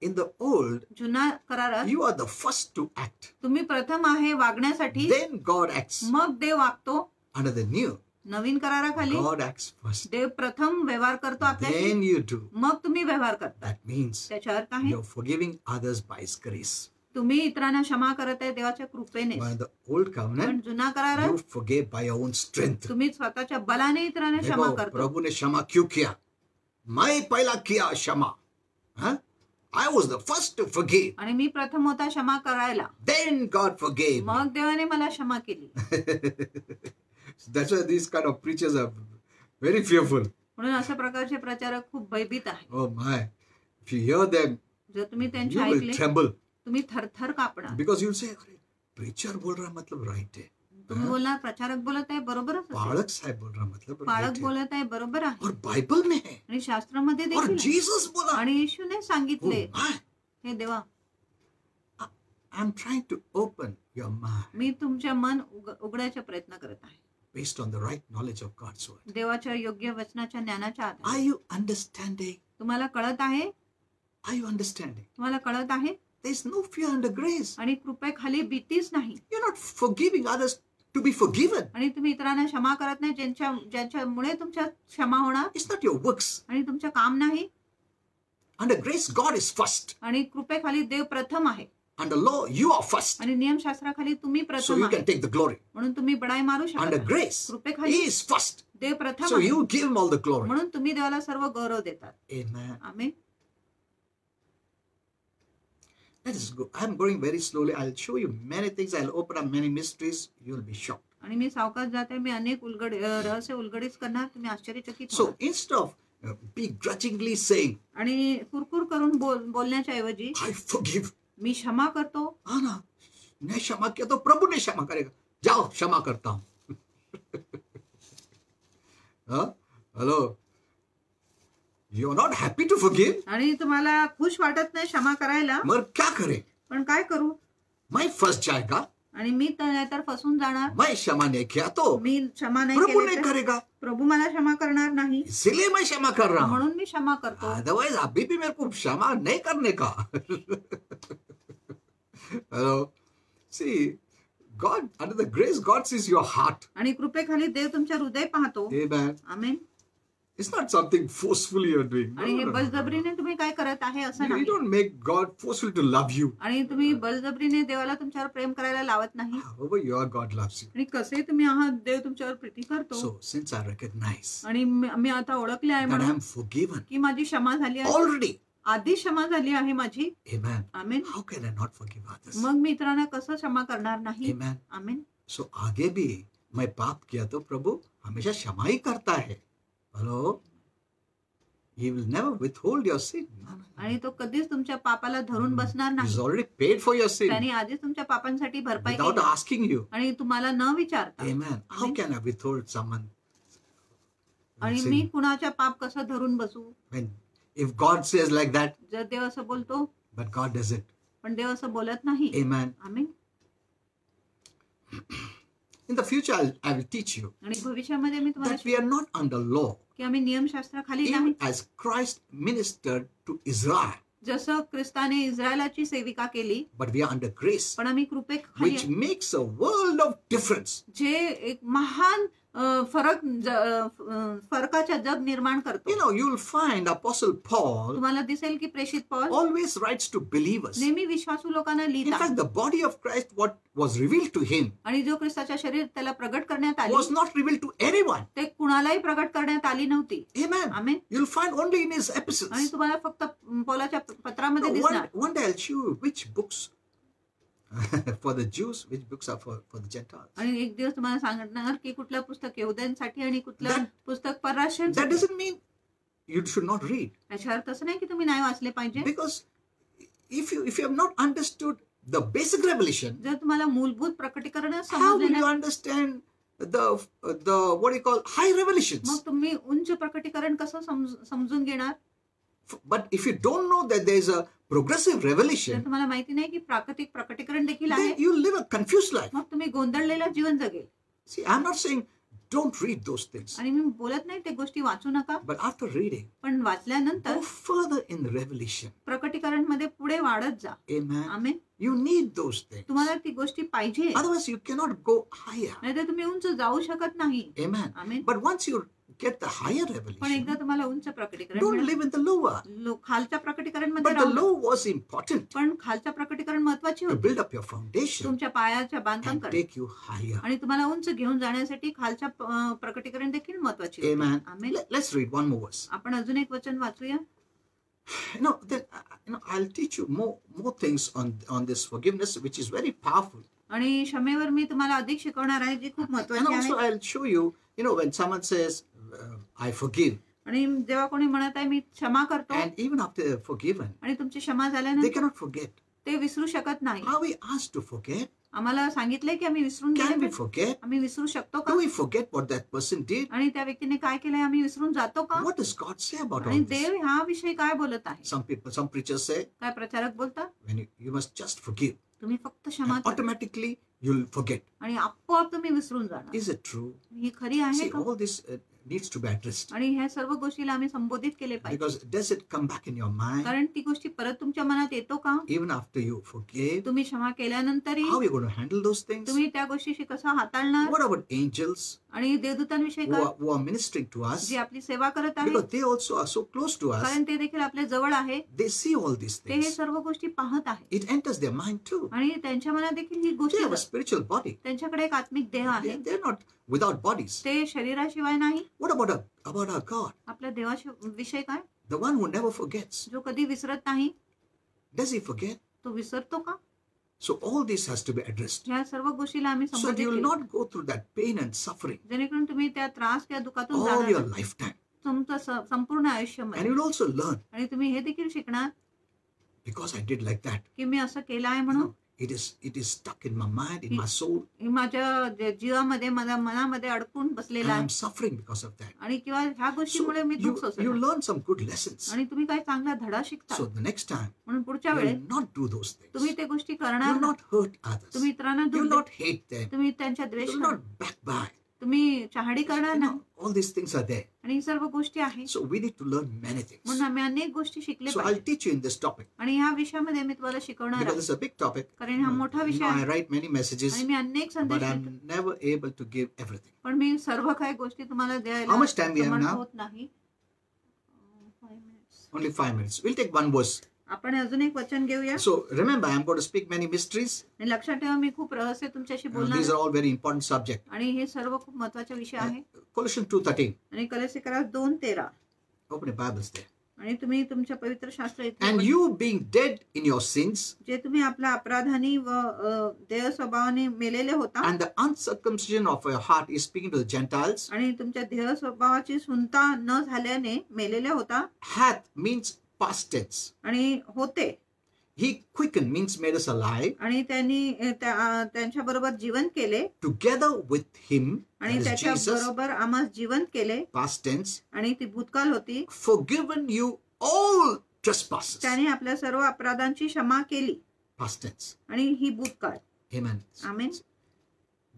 In the old, जुना करारात you are the first to act. तुम्ही प्रथम आहे वागण्यासाठी, Then God acts. मग देव वागतो. Under the new, Naveen कराराखाली God acts first. देव प्रथम व्यवहार करतो आपल्याशी, Then you do. मग तुम्ही व्यवहार करता. That means त्याचा अर्थ आहे you're forgiving others by His grace. तुम्ही इतरांना क्षमा करत आहे देवाच्या कृपेने. But in the old पण covenant, जुना करारात you forgave by your own strength. तुम्ही स्वतःच्या बलाने इतरांना क्षमा देखो करतो. प्रभु ने क्षमा क्यों किया? मैं पहला किया क्षमा. Huh? I was the first to forgive. आणि मी प्रथम होता क्षमा करायला, Then God forgave. me. मग देवाने मला क्षमा केली. So that's why these kind of preachers are very fearful. म्हणून अशा प्रकारचे प्रचारक खूप भयभीत आहे. Oh my. If you hear them, जर तुम्ही त्यांचे you will ऐकले tremble. तुम्ही थरथर कापणार. Because you'll say, "अरे, preacher बोल रहा मतलब right है. तुम्ही बोलणार प्रचारक बोलत आहे बरोबरच असेल. पाळक साहेब बोल रहा मतलब right पाळक है. बोलत आहे बरोबर आहे. और बाइबल में है. आणि शास्त्रामध्ये और देखील आहे. जीसस बोला. आणि येशूने Oh सांगितले, my. हे देवा I'm trying to open your mind मी तुमचे मन उघडायचा प्रयत्न करत आहे based on the right knowledge of God's word. देवाच्या योग्य वचनाच्या ज्ञानाच्या Are आधारे. you understanding? तुम्हाला कळत आहे? Are you understanding? तुम्हाला कळत आहे? There is no fear under grace. आणि कृपेखाली भीतीच नाही. You're not forgiving others to be forgiven. आणि तुम्ही इतरांना क्षमा करत नाही ज्यांच्यामुळे तुमच्या क्षमा होणार. It's not your works. आणि तुमचं काम नाही. Under grace, God is first. आणि कृपेखाली देव प्रथम आहे. under law, you are first. आणि नियमशास्त्राखाली तुम्ही So प्रथम you आहे can take the glory. म्हणून तुम्ही बढाई मारू Under शकता. grace, कृपेखाली He is first. देव प्रथम So आहे you give Him all the glory. म्हणून तुम्ही देवाला सर्व गौरव देतात. Amen. Amen. That is good. I'm going very slowly. I'll show you many things. I'll open up many mysteries. You'll be shocked. आणि मी सावकाश जाते. मी अनेक रहस्य उलगडीच करणार. तुम्ही आश्चर्यचकित So व्हाल. instead of begrudgingly saying, आणि कुरकुर करून बोलण्याच्या ऐवजी I forgive. मी क्षमा करतो. हाँ ना, ने क्षमा किया तो प्रभु ने क्षमा करेगा. जाओ क्षमा करता हूँ. Hello, you are not happy to forgive. आणि तुम्हाला खुश वाटत नाही क्षमा करायला. मगर क्या करें? पण काय करू? मैं फंस जाएगा. आणि मी तर फसून जाणार. मैं क्षमा नहीं किया तो मी क्षमा नाही प्रभु केली नहीं तर करेगा. प्रभु मला क्षमा करणार नाही. इसीलिए मैं क्षमा कर रहा हूँ. म्हणून मी क्षमा करतो. अदरवाइज अभी भी मेरे को क्षमा नहीं करने का. Hello, see, God, under the grace, God sees your heart. आणि कृपेखाली देव तुमच्या हृदय पाहतो. Amen. Amen. It's not something forcefully you're doing. आणि हे बळजबरीने तुम्ही काय करत आहे असं You नाही. don't make God forceful to love you. आणि तुम्ही बळजबरीने देवाला तुमच्यावर प्रेम करायला लावत नाही. However, your God loves you. आणि कसे तुम्ही आहात देव तुमच्यावर प्रीती करतो. So, since I recognize आणि मी आता ओळखले आहे that I म्हणून am forgiven की माझी क्षमा झाली आहे. already, आधी क्षमा झाली आहे माझी. Amen. Amen. How can I not forgive others? मग मी इतरांना कसं क्षमा करणार नाही. Amen. आमेन. So, आगे भी मैं पाप किया तो प्रभु हमेशा क्षमा ही करता है. Hello? He will never withhold your sin. आणि तो कधीच तुमच्या पापाला धरून बसणार He's नाही. already paid for your sin त्याने आधीच तुमच्या पापांसाठी भरपाई without केली asking you. आणि तुम्हाला न विचारता. Amen. How Amen. can I withhold someone? आणि मी कुणाच्या पाप कसं धरून बसू. When if God says like that, जर देव असं बोलतो but God doesn't. पण देव असं बोलत नाही. Amen. Amen. In the future, I will teach you आणि भविष्यामध्ये मी तुम्हाला that we are not under law, की आम्ही नियमशास्त्राखाली even नाही. as Christ ministered to Israel, जसं ख्रिस्ताने इस्रायलाची सेविका केली but we are under grace, पण आम्ही कृपेखाली which makes a world of difference. जे एक महान फरकाच्या जग निर्माण करतो. You know, you'll find Apostle Paul तुम्हाला दिसेल की प्रेषित Paul always writes to believers. नेहमी विश्वासू लोकांना In लिहितात. fact, the body of Christ, what was revealed to him, आणि जो ख्रिस्ताच्या शरीर त्याला प्रगट करण्यात was आली not revealed to anyone. ते कुणालाही प्रगट करण्यात आली नव्हती. Amen. Amen. You'll find only in his आणि epistles. तुम्हाला फक्त पौलाच्या पत्रामध्ये No, दिसणार. one day I'll show you which books for the Jews, which books are for the Gentiles. आणि एक दिवस तुम्हाला सांगणार की कुठलं पुस्तक यहूद्यांसाठी आणि कुठलं That- पुस्तक That परराष्ट्रीयांसाठी. doesn't mean you should not read, याचा अर्थ असं नाही की तुम्ही नाही वाचले पाहिजे. because if you have not understood the basic revelation, जर तुम्हाला मूलभूत प्रकटीकरण how समजले will you नाही understand the what do you call high revelations? मग तुम्ही उंच प्रकटीकरण कसं समजून घेणार. But if you don't know that there is a progressive जर revelation, तुम्हाला माहिती नाही की प्राकृतिक प्रकटीकरण देखील आहे then you live a confused life. मग तुम्ही गोंधळलेलं जीवन जगेल. See, I'm not saying don't read those things, आणि मी बोलत नाही ते गोष्टी वाचू नका but after reading, पण वाचल्यानंतर go further in the revelation. प्रकटीकरण मध्ये पुढे वाढत जा. Amen. Amen. You need those things. तुम्हाला ती गोष्टी पाहिजे Otherwise, you cannot go higher. नाहीतर तुम्ही उंच जाऊ शकत नाही. Amen. Amen. But once you get the higher पण revelation, एकदा तुम्हाला उंच प्रकटीकरण don't मिळालं, live in the lower. खालच्या प्रकटीकरण मध्ये But the राहू नका. low was important पण खालच्या प्रकटीकरण महत्वाची to होती build up your foundation तुमच्या पायाच्या बांधकाम and करणे take you higher. आणि तुम्हाला उंच घेऊन जाण्यासाठी खालच्या प्रकटीकरण देखील महत्वाची होती. Amen. Amen. Let's read one more verse. आपण अजून एक वचन वाचूया. Then I'll teach you more things on this forgiveness, which is very powerful. आणि क्षमेवर मी तुम्हाला अधिक शिकवणार आहे जी खूप And महत्वाची also आहे. I'll show you, when someone says, I forgive, आणि जेव्हा कोणी म्हणत आहे मी क्षमा करतो and even after they're forgiven, आणि तुमची क्षमा they झाल्यानंतर cannot forget. ते विसरू शकत नाही. Are we asked to forget? आम्हाला सांगितलंय की आम्ही विसरून Can we गेले forget? आम्ही विसरू शकतो का Do we forget what that person did? आणि त्या व्यक्तीने काय केलंय आम्ही विसरून जातो का. What does God say about आणि all this? देव ह्या विषयी काय बोलत आहे. Some preachers say, काय प्रचारक बोलतात when you must just forgive, तुम्ही फक्त क्षमा and करा automatically you'll forget. आणि आपोआप तुम्ही विसरून जाणार. Is it true? ही खरी आहे See, का. all this needs to be addressed. आणि ह्या सर्व गोष्टीला आम्ही संबोधित केले पाहिजे. Because does it come back in your mind कारण ती गोष्टी परत तुमच्या मनात येतो का? even after you forgave? तुम्ही क्षमा केल्यानंतरही How are you going to handle those things? तुम्ही त्या गोष्टीशी कसं हाताळणार? What about angels आणि देवदूतांविषयी काय? who are ministering to us? जी आपली सेवा करत आहे, Because they also are so close to us. कारण ते देखील आपल्या जवळ आहे. They see all these ते हे things. सर्व गोष्टी पाहत आहेत It enters their mind too. आणि त्यांच्या मनात देखील ही They गोष्टी have a spiritual body. त्यांच्याकडे एक आत्मिक देह आहे. They're not without bodies. ते शरीराशिवाय नाही. What about our God? आपल्या देवाविषयी काय? The one who never forgets. जो कधी विसरत नाही. Does he forget? तो विसरतो का? So all this has to be addressed. ह्या सर्व गोष्टीला आम्ही So that संबोधित you will केले. not go through that pain and suffering जेणेकरून तुम्ही त्या त्रास किंवा दुःखातून all जाणार your नाही. lifetime. तुमचं संपूर्ण And आयुष्यामध्ये. you will also learn, आणि तुम्ही हे देखील शिकणार because I did like that. की मी असं केलं आहे म्हणून It is stuck in my mind, in my soul. हे माझ्या जीवामध्ये माझ्या मनामध्ये अडकून And बसलेलं आहे. I'm suffering because of that. आणि किंवा ह्या गोष्टीमुळे So मी दुःख you सोसणार. learn some good lessons. आणि तुम्ही काही चांगला धडा शिकता. So the next time, म्हणून पुढच्या you वेळेस will not do those things. तुम्ही ते गोष्टी You करणार will नाही. not hurt others. तुम्ही इतरांना You दुःख will they- not hate them. तुम्ही त्यांच्या You द्वेष will करा. not backbite. तुम्ही चहाडी करणार You नाही. know, all these things are there. आणि ही सर्व गोष्टी आहेत. So we need to learn many things. म्हणून आम्ही अनेक गोष्टी शिकले So I'll पाहिजे. teach you in this topic. आणि ह्या विषयामध्ये मी तुम्हाला शिकवणार Because आहे. it's a big topic. कारण हा मोठा विषय I आहे. write many messages, आणि मी अनेक संदेश but लिहितो. I'm never able to give everything. पण मी सर्व काही गोष्टी तुम्हाला द्यायला How much time we have Samarth now? होत नाही. 5 minutes. Only 5 minutes. We'll take one verse. आपण अजून एक वचन घेऊया. So remember, I'm going to speak many mysteries. आणि लक्षात ठेवा मी खूप रहस्य तुमच्याशी बोलणार These आहे. are all very important subjects. आणि हे सर्व खूप महत्वाचे विषय आहे. Colossians 2:13. आणि कलसीकरास 2:13. Open your Bibles there. आणि तुम्ही तुमच्या पवित्र शास्त्र And you being dead in your sins जे तुम्ही आपल्या अपराधानी व देह स्वभावाने मेलेले होता. and the uncircumcision of your heart is speaking to the Gentiles. आणि तुमच्या देह स्वभावाची सुनता न झाल्याने मेलेले होता. Hath means past tense. आणि होते. He quickened means made us alive आणि त्यांनी त्यांच्या बरोबर जीवन केले. together with him, आणि that is त्याच्या Jesus, बरोबर आम्हाला जीवन केले. past tense, आणि ती भूतकाल होती. forgiven you all trespasses. त्याने आपल्या सर्व अपराधांची क्षमा केली. Past tense. आणि ही भूतकाळ. Amen. Amen.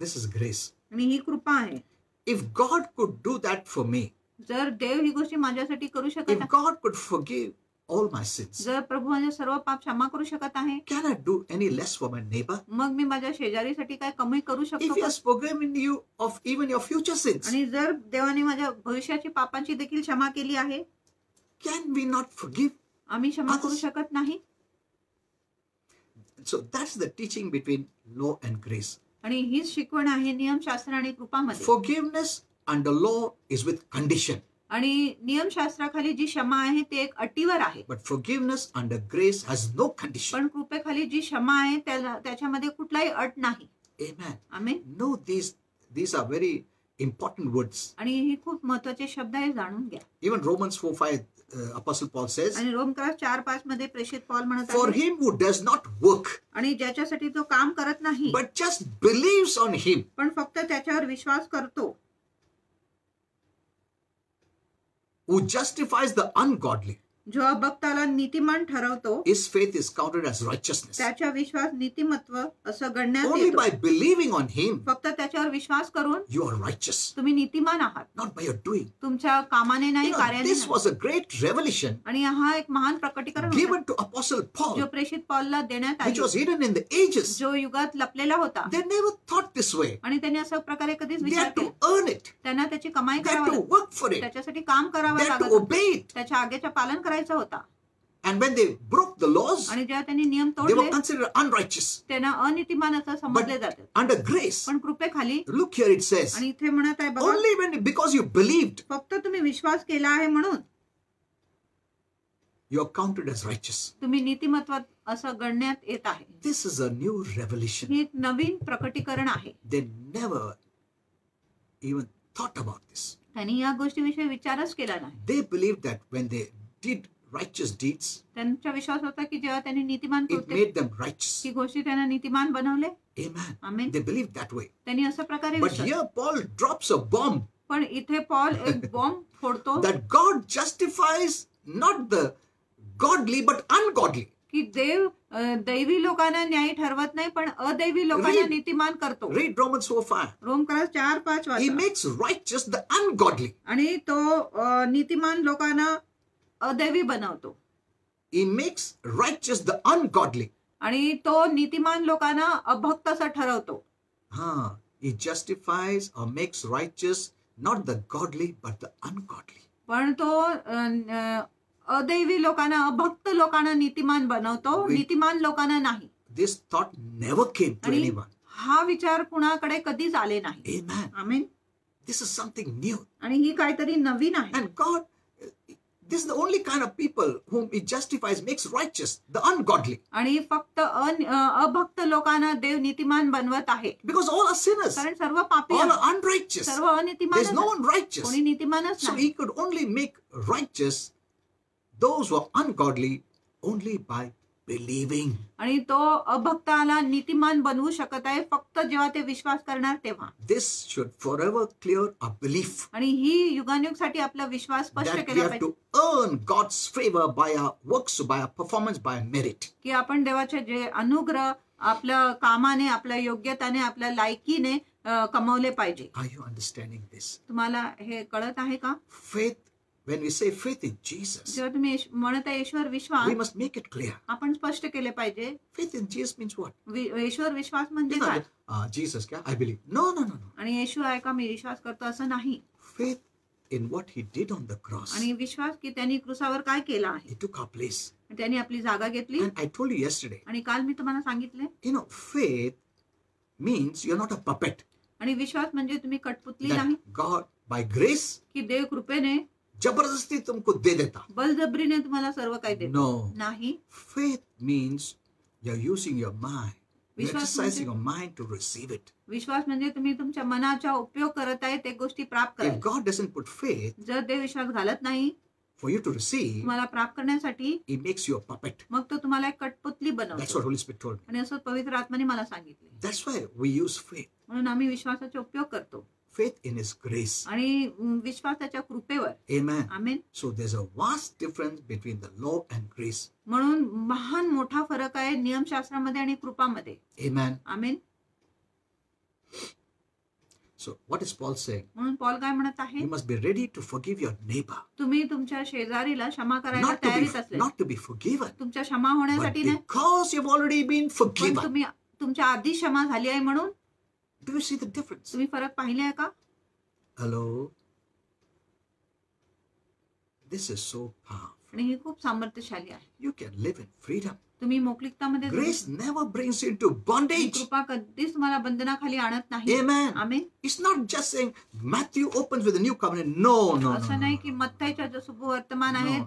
This is grace. आणि ही कृपा आहे. If God could do that for me, जर देव ही गोष्टी माझ्यासाठी करू शकत if आहे, God could forgive all my sins, जर प्रभू माझे सर्व पाप क्षमा करू शकत आहे, can I do any less for my neighbor? मग मी माझ्या शेजारीसाठी काय कमी करू If शकतो He का? has forgiven you of even your future sins, आणि जर देवाने माझ्या भविष्याची पापांची देखील क्षमा केली आहे, can we not forgive? आम्ही क्षमा करू Others? शकत नाही. So that's the teaching between law and grace. आणि हीच शिकवण आहे नियमशास्त्र आणि कृपामध्ये. Forgiveness under law is with condition, आणि नियमशास्त्राखाली जी क्षमा आहे ते एक अटीवर आहे. but forgiveness under grace has no condition. पण कृपेखाली जी क्षमा आहे त्याच्यामध्ये कुठलाही अट नाही. Amen. Amen. No, these are very important words. आणि हे खूप महत्वाचे शब्द आहे, जाणून घ्या. Even Romans 4:5, Apostle Paul says, आणि रोमक्रस 4:5 मध्ये प्रेषित पौल म्हणत for आहे, him who does not work, आणि ज्याच्यासाठी तो काम करत नाही but just believes on him, पण फक्त त्याच्यावर विश्वास करतो, who justifies the ungodly, जो अभक्ताला नीतिमान ठरवतो, his faith is counted as righteousness. त्याच्या विश्वास नीतिमत्व असं गणण्यात Only येतो. by believing on him, फक्त त्याच्यावर विश्वास करून you are righteous, तुम्ही नीतिमान आहात, not by your doing. तुमच्या कामाने नाही, You know, कार्याने this नाही. was a great revelation आणि हा एक महान प्रकटीकरण होता, given to Apostle जो Paul, प्रेषित पौलला देण्यात which आला, was hidden in the ages. जो युगात लपलेला होता. They never thought this way. आणि त्यांनी अशा प्रकारे कधीच They विचार had to केला. earn it. त्यांना त्याची कमाई They had करावी to लागली, work for it. त्याच्यासाठी काम करावं They had लागत to होतं. obey it. त्याच्या आज्ञेचं पालन करायचं होता. And when they broke the laws, आणि जेव्हा त्यांनी नियम they were तोडले, considered unrighteous. त्यांना अनितिमान असं समजले जाते. Under grace, पण कृपेखाली, look here it says, आणि इथे म्हणत आहे बघा, only because you believed, फक्त तुम्ही विश्वास केला आहे म्हणून you are counted as righteous. तुम्ही नीतिमत्वात असं गणण्यात येत आहे. This is a new revelation. ही एक नवीन प्रकटीकरण आहे. They never even thought about this. त्यांनी या गोष्टीविषयी विचारच केला नाही. They believed that when they did righteous deeds, त्यांचा विश्वास होता की जेव्हा त्यांनी नीतिमान it कृत्य made them righteous. ही गोष्टी त्यांना नीतिमान बनवले. Amen. Amen. They believed that way. त्यांनी अशा प्रकारे But Vishwas. here Paul drops a bomb पण इथे पॉल एक bomb फोडतो that God justifies not the godly but ungodly. की देव दैवी लोकांना न्याय ठरवत नाही, पण अदैवी लोकांना Read- नीतिमान करतो. Read Romans 4:5. रोमक्रस 4:5 He वाचा. makes righteous the ungodly. आणि तो नीतिमान लोकांना अदैवी बनवतो. He makes righteous the ungodly. आणि तो नीतिमान लोकांना अभक्त असं ठरवतो. He justifies or makes righteous not the godly but the ungodly. पण तो अदैवी लोकांना, अभक्त लोकांना नीतिमान बनवतो, नीतिमान लोकांना नाही. This thought never came to आणि anyone. हा विचार कुणाकडे कधीच आले नाही. Amen. Amen. This is something new. आणि ही काहीतरी नवीन आहे. And God, this is the only kind of people whom He justifies, makes righteous, the ungodly. आणि फक्त अभक्त लोकांना देव नीतिमान बनवत आहे. Because all are sinners. कारण सर्व पापी All आहेत. are unrighteous. सर्व अनितिमान There's no one righteous. कोणी नीतिमानच So नाही. He could only make righteous those who are ungodly only by believing. आणि तो अभक्ताला नीतिमान बनवू शकत आहे फक्त जेव्हा ते विश्वास करणार तेव्हा. This should forever clear our belief आणि ही युगानुयुगसाठी आपला विश्वास स्पष्ट that we केला have पाहिजे to earn God's favor by our works, by our performance, by our merit. की आपण देवाचे जे अनुग्रह आपल्या कामाने, आपल्या योग्यताने, आपल्या लायकीने कमवले पाहिजे. Are you understanding this? तुम्हाला हे कळत आहे का? Faith, when we say faith in Jesus, जेव्हा तुम्ही म्हणत आहे ईश्वर विश्वास, we must make it clear. आपण स्पष्ट केले पाहिजे. Faith in Jesus means what? ईश्वर विश्वास म्हणजे It's काय? not Jesus, I believe. No. आणि येशू आहे का मी विश्वास करतो असं नाही. Faith in what He did on the cross. आणि विश्वास की त्यांनी क्रुसावर काय केलं आहे, He took our place. त्यांनी आपली जागा घेतली. And I told you yesterday, आणि काल मी तुम्हाला सांगितले, faith means you're not a puppet. आणि विश्वास म्हणजे तुम्ही कठपुतली नाही, That God, by grace, की देव कृपेने जबरदस्ती तुमको दे देता. बलजबरीने तुम्हाला सर्व काही देतो. No. नाही. Faith means you're using your mind. You're Vishwas exercising म्हणजे- your mind to receive it. विश्वास म्हणजे तुम्ही तुमच्या मनाचा उपयोग करत आहे ते गोष्टी प्राप्त If करायला. God doesn't put faith जर देव विश्वास घालत नाही for you to receive, तुम्हाला प्राप्त करण्यासाठी, He makes you a puppet. मग तो तुम्हाला एक कठपुतली That's बनवतो. what Holy Spirit told me. आणि असं पवित्र आत्म्याने मला सांगितले. That's why we use faith. म्हणून आम्ही विश्वासाचा उपयोग करतो. Faith in His grace. आणि विश्वासाच्या कृपेवर. Amen. Amen. So there's a vast difference between the law and grace. म्हणून महान मोठा फरक आहे नियमशास्त्रामध्ये आणि कृपामध्ये. Amen. Amen. So what is Paul saying? म्हणून पॉल काय म्हणत आहे, You must be ready to forgive your neighbor. तुम्ही तुमच्या शेजारीला क्षमा करायला Not to तयारीच असले. be forgiven. तुमच्या क्षमा But होण्यासाठी नाही, because you've already been पण forgiven. तुम्ही तुमच्या आधी क्षमा झाली आहे म्हणून. Do you see the difference? तुम्ही फरक पाहिले आहे का? Hello? This is so powerful. आणि हे खूप सामर्थ्यशाली आहे. You can live in freedom. तुम्ही मोकळीकतामध्ये जगू. Grace never brings you into bondage. कृपा कधीच तुम्हाला बंधनाखाली आणत नाही. Amen. Amen. It's not just saying Matthew opens with a new covenant. No. असं नाही की मत्थाईच्या जो शुभवर्तमान आहे No.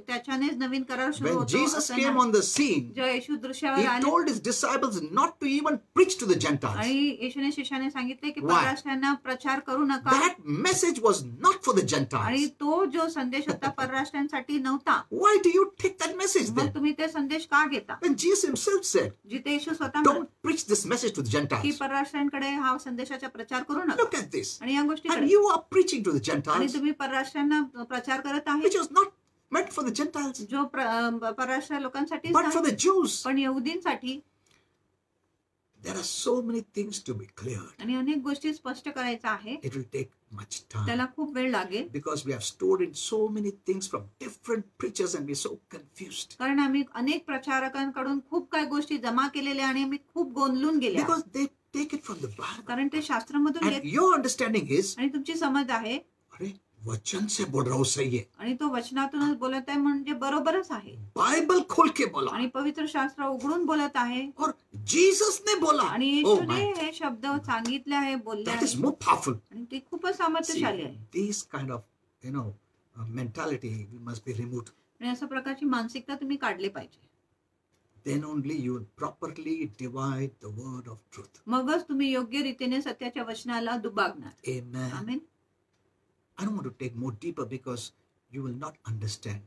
त्याच्यानेच नवीन करार सुरू When होतो. Jesus असं came नाही. on the scene, जेव्हा येशू दृश्यावर He आले told His disciples not to even preach to the Gentiles. आणि येशूने शिष्याने सांगितले की Why? परराष्ट्रांना प्रचार करू नका. That message was not for the आणि Gentiles. तो जो संदेश होता परराष्ट्रांसाठी नव्हता. Why do you take that message मग then? तुम्ही ते संदेश का घेता? When Jesus Himself said, जिथे येशू स्वतः don't preach this message to the की Gentiles. परराष्ट्रांकडे हा संदेशाचा प्रचार करू Look नका. at this. आणि या And गोष्टीकडे you are preaching to the आणि Gentiles, तुम्ही परराष्ट्रांना प्रचार करत आहे which was not meant for the Gentiles, जो परराष्ट्र लोकांसाठी but for the Jews. पण यहुदींसाठी. There are so many things to be cleared. आणि अनेक गोष्टी स्पष्ट करायचं आहे. It will take much time त्याला खूप वेळ लागेल because we have stored in so many things from different preachers and we're so confused. कारण आम्ही अनेक प्रचारकांकडून खूप काही गोष्टी जमा केलेल्या आणि आम्ही खूप गोंधळून गेल्या Because they take it from the Bible. कारण ते शास्त्रामधून And येत. your understanding is, आणि तुमची समज आहे अरे वचन से बोल रहा हूं सही है. आणि तो वचनातूनच बोलत आहे म्हणजे बरोबरच आहे. बाइबल खोल के बोला आणि पवित्र शास्त्र उघडून बोलत आहे और जीसस ने बोला. आणि Oh येशूने my, हे शब्द सांगितले आहे, बोलले that is आहे more powerful. आणि ते खूपच See, सामर्थ्यशाली आहे. these kind of, mentality must be removed. आणि अशा प्रकारची मानसिकता तुम्ही काढली पाहिजे. Then only you will properly divide the word of truth. मगच तुम्ही योग्य रीतीने सत्याच्या वचनाला दुबागणार. Amen. Amen. I don't want to take more deeper because you will not understand.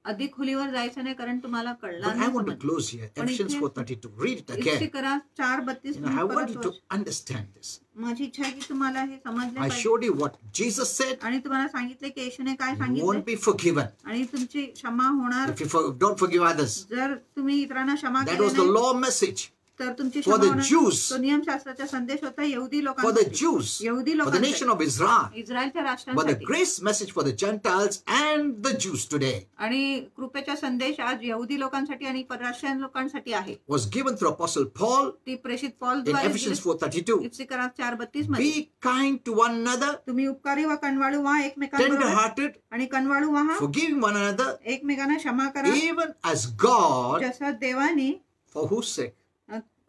अधिक खोलीवर जायचं नाही कारण तुम्हाला कळणार But I नाही want to समजलं. close here. पण Ephesians इथे 4:32. Read it इथे again. करा 4:32 You know, I want you to understand this. माझी इच्छा आहे की तुम्हाला हे समजले I पाहिजे showed you what Jesus said. आणि तुम्हाला सांगितले की येशूने काय You सांगितले won't be forgiven आणि तुमची क्षमा होणार if you don't forgive others. जर तुम्ही इतरांना क्षमा That केली was the नाही law message तर तुमची for क्षमा the होणार. Jews, तो नियमशास्त्राचा संदेश होता यहुदी for the लोकांसाठी Jews, यहुदी for the nation लोकांसाठी of Israel, इस्रायलच्या but the राष्ट्रांसाठी grace message for the Gentiles and the Jews today आणि कृपेचा संदेश आज यहुदी लोकांसाठी आणि परराष्ट्रीय लोकांसाठी आहे. was given through Apostle Paul ती प्रेषित पॉल in द्वारे Ephesians 4:32. इफ्सिकरा 4:32 मध्ये Be kind to one another, तुम्ही उपकारी व कणवाळू व्हा एकमेकांबरोबर tender-hearted, आणि कणवाळू व्हा forgiving one another, एकमेकांना क्षमा करा even as God, जसं देवाने for whose sake?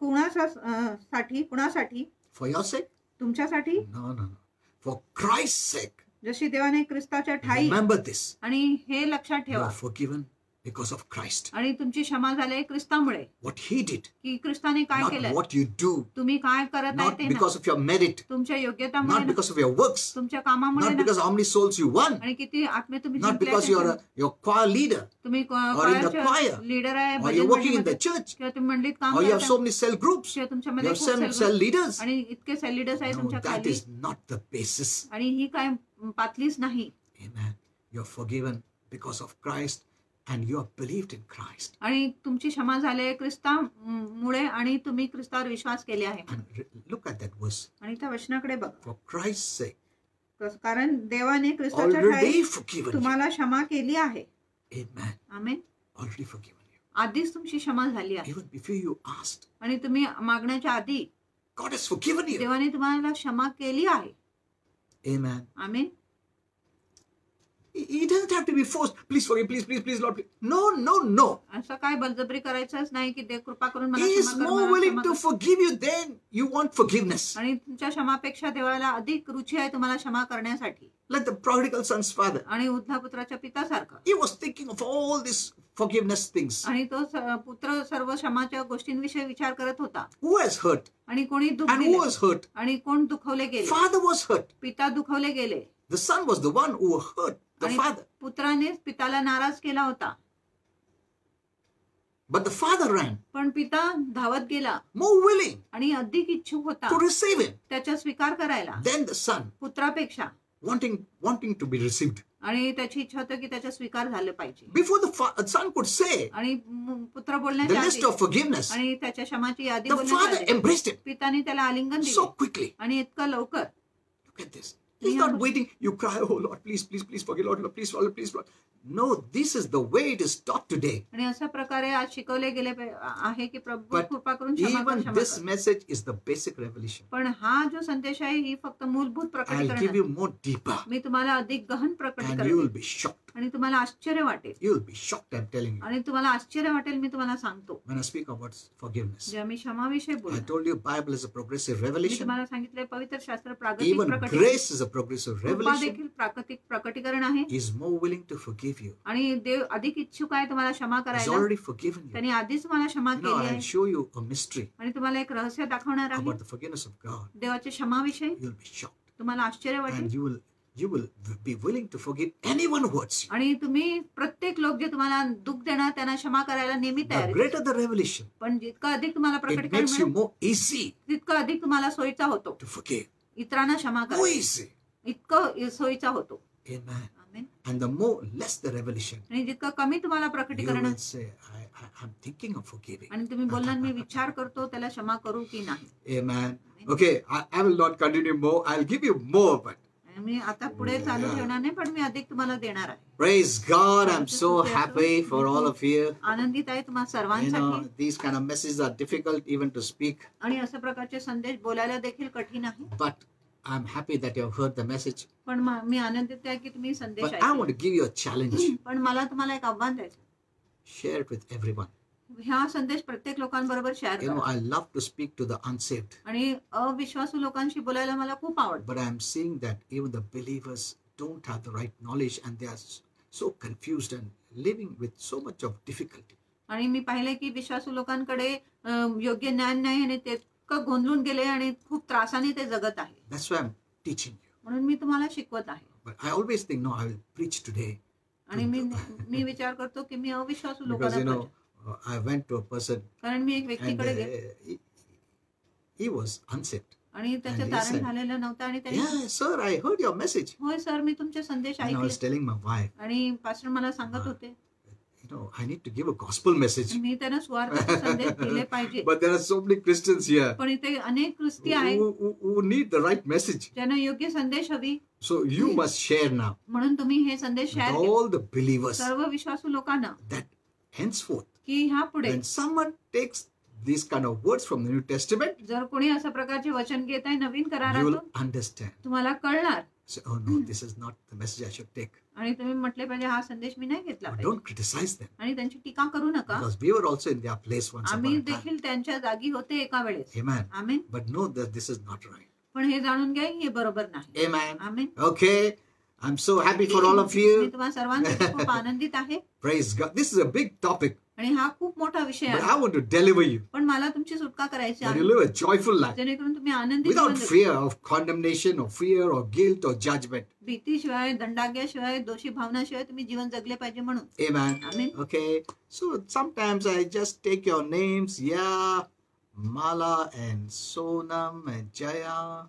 कुणासाठी For your sake? तुमच्यासाठी No. For Christ's sake. जशी देवाने ख्रिस्ताच्या ठाई Remember this. आणि हे लक्षात You ठेवा are forgiven because of Christ. आणि तुमची क्षमा झाली ख्रिस्तामुळे What he did, की ख्रिस्ताने काय not केलंय what you do, तुम्ही काय करत आहे not ते because of your merit, तुमच्या not योग्यतामुळे because of your works, तुमच्या कामामुळे not because how many souls you won, आणि किती आत्मे तुम्ही not because you're your choir leader, तुम्ही or in the choir, leader आहे or you're working in the church, किंवा तुम्ही मंडळीत काम or you have करत so many cell groups, किंवा you तुमच्यामध्ये have खूप some cell cell group leaders. आणि इतके सेल लीडर्स आहे No, तुमच्या that खाली is not the basis. आणि ही काय पातळीच नाही. Amen. You're forgiven because of Christ and you have believed in Christ. आणि तुमची क्षमा झाली आहे ख्रिस्तामुळे आणि तुम्ही ख्रिस्तावर विश्वास केले आहे. And look at that verse. आणि त्या वचनाकडे बघा. For Christ's sake, कारण देवाने ख्रिस्ताच्या ठाई already forgiven you. तुम्हाला क्षमा केली आहे. Amen. Amen. Already forgiven you. आधीच तुमची क्षमा झाली आहे Even before you asked, आणि तुम्ही मागण्याच्या आधी God has forgiven you. देवाने तुम्हाला क्षमा केली आहे. Amen. Amen. He doesn't have to be forced. Please forgive, please, Lord. Please. No. असं काय बलजबरी करायचंच नाही की देव कृपा करून मला He is क्षमा कर, more मला willing क्षमा to कर. forgive you than you want forgiveness. आणि तुमच्या क्षमापेक्षा देवाला अधिक रुची आहे तुम्हाला क्षमा करण्यासाठी. Like the prodigal son's father. आणि उद्धापुत्राच्या पितासारखं. He was thinking of all these forgiveness things. आणि तो पुत्र सर्व क्षमाच्या गोष्टींविषयी विचार करत होता. Who has hurt? आणि कोणी दुःख And who दिले was hurt? आणि कोण दुखवले गेले. Father was hurt. पिता दुखवले गेले. The son was the one who hurt the आणि father. पुत्रानेच पिताला नाराज केला होता. But the father ran, पण पिता धावत गेला more willing आणि अधिक इच्छुक होता to receive him त्याचा स्वीकार करायला than the son, पुत्रापेक्षा. wanting to be received. आणि त्याची इच्छा होती की त्याचा स्वीकार झालं पाहिजे. Before the son could say आणि पुत्र the बोलण्याच्या list आधी of forgiveness, आणि त्याच्या क्षमाची यादी the बोलण्याच्या father आधी embraced him पिताने त्याला आलिंगन so दिले quickly. आणि इतकं लवकर. Look at this. He's not waiting. You cry, oh Lord, please forgive, Lord, please, Lord. No, this is the way it is taught today. आणि अशा प्रकारे आज शिकवले गेले आहे की प्रभू But कृपा करून क्षमा कर, even क्षमा this कर. message is the basic revelation. पण हा जो संदेश आहे ही फक्त मूलभूत I'll प्रकटीकरण give आहे. you more deeper, मी तुम्हाला अधिक गहन and प्रकटीकरण you will देईन. be shocked. आणि तुम्हाला आश्चर्य वाटेल. You will be shocked. I'm telling you. आणि तुम्हाला आश्चर्य वाटेल मी तुम्हाला सांगतो. When I speak about forgiveness, जेव्हा मी क्षमाविषयी I बोलतो told you Bible is a progressive me revelation. तुम्हाला सांगितले पवित्र शास्त्र प्रागतिक Even प्रकटीकरण grace is a progressive कृपा revelation. देखील प्राकृतिक प्रकटीकरण आहे. He is more willing to forgive you. आणि देव अधिक इच्छुक आहे तुम्हाला क्षमा He's करायला. already forgiven you. त्यांनी आधीच तुम्हाला क्षमा You know, केली I'll आहे show you a mystery आणि तुम्हाला एक रहस्य दाखवणार आहे about the forgiveness of God. देवाच्या क्षमाविषयी. You'll be shocked. तुम्हाला आश्चर्य वाटेल And you will be willing to forgive anyone who hurts you. आणि तुम्ही प्रत्येक लोक जे तुम्हाला दुःख देणार त्यांना क्षमा करायला नेहमी तयार The आहे. greater the revelation, पण जितकं अधिक तुम्हाला it प्रकटीकरण makes you मिळेल more easy तितकं अधिक तुम्हाला सोयीचा होतो. to forgive. इतरांना क्षमा More करा easy. इतकं सोयीचा होतो. Amen. Amen. And the less the revelation, आणि जितकं कमी तुम्हाला you प्रकटीकरण will say, I'm thinking of forgiving. आणि तुम्ही बोलणार मी विचार करतो त्याला क्षमा करू की नाही. Amen. Okay, I will not continue more. I'll give you more, but मी आता पुढे चालू ठेवणार नाही पण मी अधिक तुम्हाला देणार आहे. praise God. I'm so happy for all of you. आनंदित आहे तुम्हा You सर्वांसाठी. know, these kind of messages are difficult even to speak, आणि अशा प्रकारचे संदेश बोलायला देखील कठीण आहे. but I'm happy that you have heard the message. पण मी आनंदित आहे की तुम्ही संदेश But I want ऐकले. to give you a challenge. पण मला तुम्हाला एक आव्हान द्यायचं. Share it with everyone. हा संदेश प्रत्येक लोकांबरोबर शेअर You know, करा. I love to speak to the unsaved, आणि अविश्वासू लोकांशी बोलायला मला खूप आवडतं. but I'm seeing that even the believers don't have the right knowledge and they are so confused and living with so much of difficulty. आणि मी पाहिले की विश्वासू लोकांकडे योग्य ज्ञान नाही आणि ते इतकं गोंधळून गेले आणि खूप त्रासाने ते जगत आहे. That's why I'm teaching you. म्हणून मी तुम्हाला शिकवत आहे. But I always think, no, I will preach today. आणि मी विचार करतो की मी अविश्वासू because लोकांना I went to a person कारण मी एक and व्यक्तीकडे गेले he was unsaved. आणि त्याचं and he तारण said, झालेलं नव्हतं आणि त्याने Yeah, sir, I heard your message. होय सर मी तुमचे संदेश And I was ऐकले telling my wife, आणि पास्टर मला सांगत होते I need to give a gospel message. मी त्यांना स्वार्थाचे संदेश दिले पाहिजे But there are so many Christians here पण इथे अनेक ख्रिस्ती आहेत who need the right message. ज्यांना योग्य संदेश हवी So you must share now म्हणून तुम्ही हे संदेश with share all the believers सर्व विश्वासू लोकांना that henceforth, की ह्या पुढे when someone takes these kind of words from the New Testament, जर कोणी अशा प्रकारचे वचन घेत आहे नवीन you will करारातून understand. तुम्हाला कळणार Say, oh no, this is not the message I should take. आणि तुम्ही म्हटले पाहिजे हा संदेश मी नाही घेतला But पाहिजे don't criticize them, आणि त्यांची टीका करू नका because we were also in their place once आम्ही upon a time. देखील त्यांच्या जागी होते एका वेळेस Amen. Amen But know that this is not right. पण हे जाणून घ्या हे बरोबर नाही Amen. Amen Okay. I'm so happy for all of me you. तुम्हा सर्वांसाठी खूप आनंदित आहे Praise God. This is a big topic, आणि हा खूप मोठा विषय but I आहे want to deliver you पण मला तुमची सुटका करायची that you आहे live a joyful life जेणेकरून तुम्ही आनंदी without जीवन जगू. fear of condemnation or fear or guilt or judgment. भीतीशिवाय दंडाग्याशिवाय दोषी भावनाशिवाय तुम्ही जीवन जगले पाहिजे म्हणून Amen. Amen Okay. So sometimes I just take your names. Yeah. Mala and Sonam and Jaya.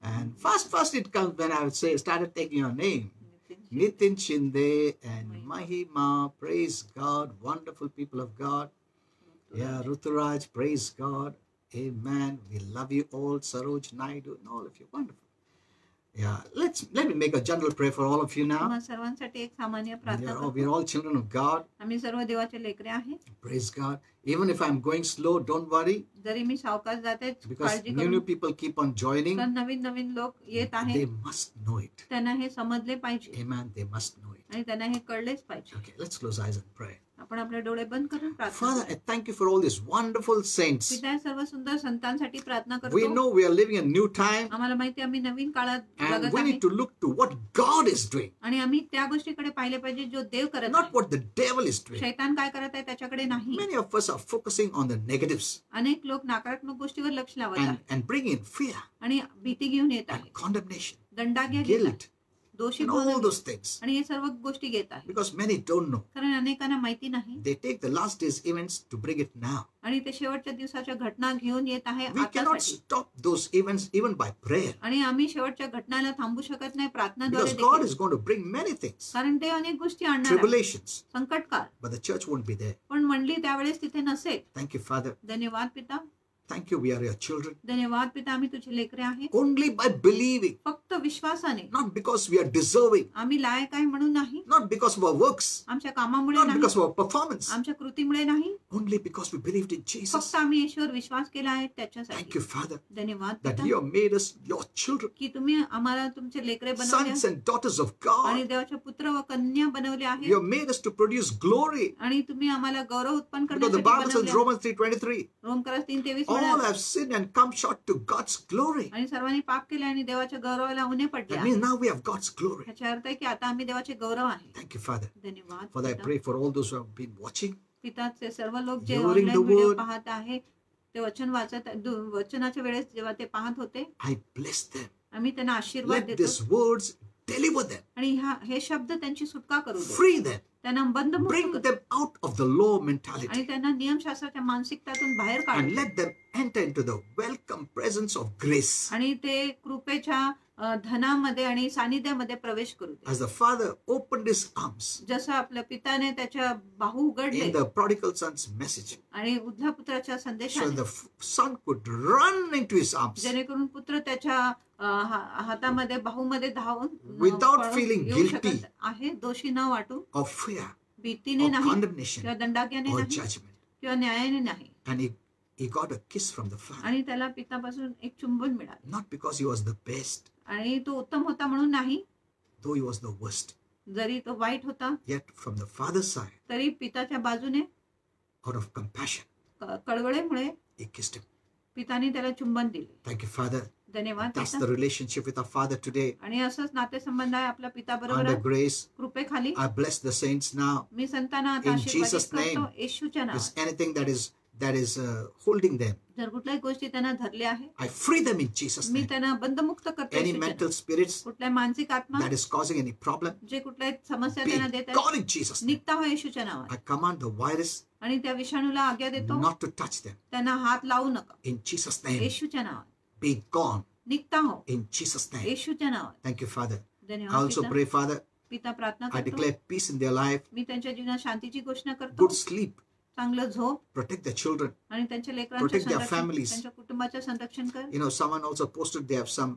And fast it comes when I would say, started taking your name. Nitin Shinde and Mahima, praise God, wonderful people of God. Yeah, Ruturaj, praise God. Amen. We love you all. Saroj Naidu and all of you. Wonderful. Yeah, let me make a general prayer for all of you now. तुम्हा सर्वांसाठी एक सामान्य प्रार्थना We're करतो all children of God. आम्ही सर्व देवाचे लेकरे आहे Praise God. Even if I'm going slow, don't worry, जरी मी सावकाश जाते because काळजी new करू people keep on joining. तर नवीन नवीन लोक येत They आहेत must know it. त्यांना हे समजले पाहिजे Amen. They must know it. आणि त्यांना हे कळलेच पाहिजे Okay, let's close eyes and pray. आपण आपले डोळे बंद करून प्रार्थना Father, करूया. I thank you for all these wonderful saints. पिता सर्व सुंदर संतांसाठी प्रार्थना We करतो know we are living a new time आम्हाला माहिती आहे, आम्ही नवीन काळात and जगत we आहे need to look to what God is doing, आणि आम्ही त्या गोष्टीकडे पाहिले पाहिजे जो देव करत not आहे what the devil is doing. शैतान काय करत आहे त्याच्याकडे नाही Many of us are focusing on the negatives अनेक लोक नकारात्मक गोष्टीवर लक्ष लावत आहेत and bringing in fear आणि भीती घेऊन येत and आहे condemnation, दंडाज्ञा घेत आहे, guilt, दोषी and भावना all घेत those things. आहे. आणि हे सर्व गोष्टी घेत आहे Because many don't know. कारण अनेकांना माहिती नाही They take the last days events to bring it now. आणि ते शेवटच्या दिवसाच्या घटना घेऊन येत आहे We cannot आतासाठी stop those events even by prayer, आणि आम्ही शेवटच्या घटनाला थांबू शकत नाही प्रार्थनाद्वारे because God देखील. is going to bring many things, कारण ते अनेक गोष्टी आणणार आहे. tribulations, संकटकाळ but the church won't be there. पण मंडळी त्यावेळेस तिथे नसेल. Thank you, Father. धन्यवाद पिता, Thank you, we are your children. धन्यवाद पिता, आम्ही तुझे लेकरे आहे. Only by believing, फक्त विश्वासाने, not because we are deserving, आम्ही लायक आहे म्हणून नाही, not because of our works, आमच्या कामामुळे not नाही, because of our performance, आमच्या कृतीमुळे नाही, only because we believed in Jesus. फक्त आम्ही ईश्वर विश्वास केला आहे Thank त्याच्यासाठी. you, Father, धन्यवाद that पिता you have made us your children, की तुम्ही आम्हाला तुमचे लेकरे बनवले sons and daughters of आणि God. देवाचे पुत्र व कन्या बनवले You आहे have made us to produce glory. आणि तुम्ही आम्हाला गौरव उत्पन्न Because the करण्यासाठी Bible says, बनवले. Romans 3:23, रोमकरास 3:23 all म्हणाले, have sinned and come short to God's glory. आणि सर्वांनी पाप केले आणि देवाच्या गौरवाला उणे पडले That आहे. means now we have God's glory. ह्याचा अर्थ आहे की आता आम्ही देवाचे गौरव आहे. Thank you, Father. धन्यवाद Father, I पिता. pray for all those who have been watching. पिताचे सर्व लोक जे During online the video word. पाहत आहे ते वचन वाचत वचनाच्या वेळेस जेव्हा ते पाहत होते I bless them. आम्ही त्यांना आशीर्वाद Let देतो these words deliver them, आणि हे शब्द त्यांची सुटका करू दे, free them, त्यांना बंधमुक्त bring कर them out of the law आणि mentality, त्यांना नियमशास्त्राच्या मानसिकतातून बाहेर काढ and let them enter into the welcome presence of grace. आणि ते कृपेच्या धनामध्ये आणि सानिध्यामध्ये प्रवेश करू दे. As the Father opened his arms जसं आपल्या पिताने त्याच्या बाहू उघडले in the prodigal son's message, आणि Uddhav पुत्राच्या so संदेशाने the son could run into his arms जेणेकरून पुत्र त्याच्या हातामध्ये बाहूमध्ये धावून Without पळून feeling येऊ guilty. शकत आहे, दोषी न वाटून, of fear भीतीने or नाही condemnation किंवा दंडाज्ञाने or नाही judgment. किंवा न्यायाने नाही. And he got a kiss from the Father, आणि त्याला पितापासून एक चुंबन मिळालं not because he was the best, आणि तो उत्तम होता म्हणून नाही, though he was the worst. जरी तो वाईट होता Yet from the Father's side, तरी पिताच्या बाजूने out of compassion, कळवळेमुळे he kissed him. पिताने त्याला चुंबन दिले. Thank you, Father. धन्यवाद That's पिता. the relationship with our Father today. आणि असंच नातेसंबंध आहे आपल्या पिता बरोबर Under grace, कृपेखाली. I bless the saints now. मी संतांना आता In आशीर्वादित Jesus' name. करतो येशूच्या Is नावात. anything that is that is holding them, जर कुठल्याही गोष्टी त्यांना धरल्या आहे, I free them in Jesus' me name. त्यांना बंधमुक्त करतो Any येशूच्या mental नावात. spirits कुठल्याही मानसिक आत्मा that is causing any problem, जे कुठल्याही समस्या be त्यांना देत आहे, gone in Jesus' name. निघता हो येशूच्या नावात. I command the virus आणि त्या विषाणूला आज्ञा देतो, not to touch them. त्यांना हात लावू नका In Jesus' name, येशूच्या नावात. be gone निघता हो in Jesus' name. येशूच्या नावात. Thank you, Father. I धन्यवाद also पिता. pray, Father, पिता प्रार्थना I करतो, declare peace in their life, मी त्यांच्या जीवनात शांतीची घोषणा करतो, good sleep, चांगलं झोप protect their children. आणि त्यांच्या लेकरांचे Protect their संरक्षण, families. त्यांच्या कुटुंबाचे संरक्षण कर. You know, someone also posted they have some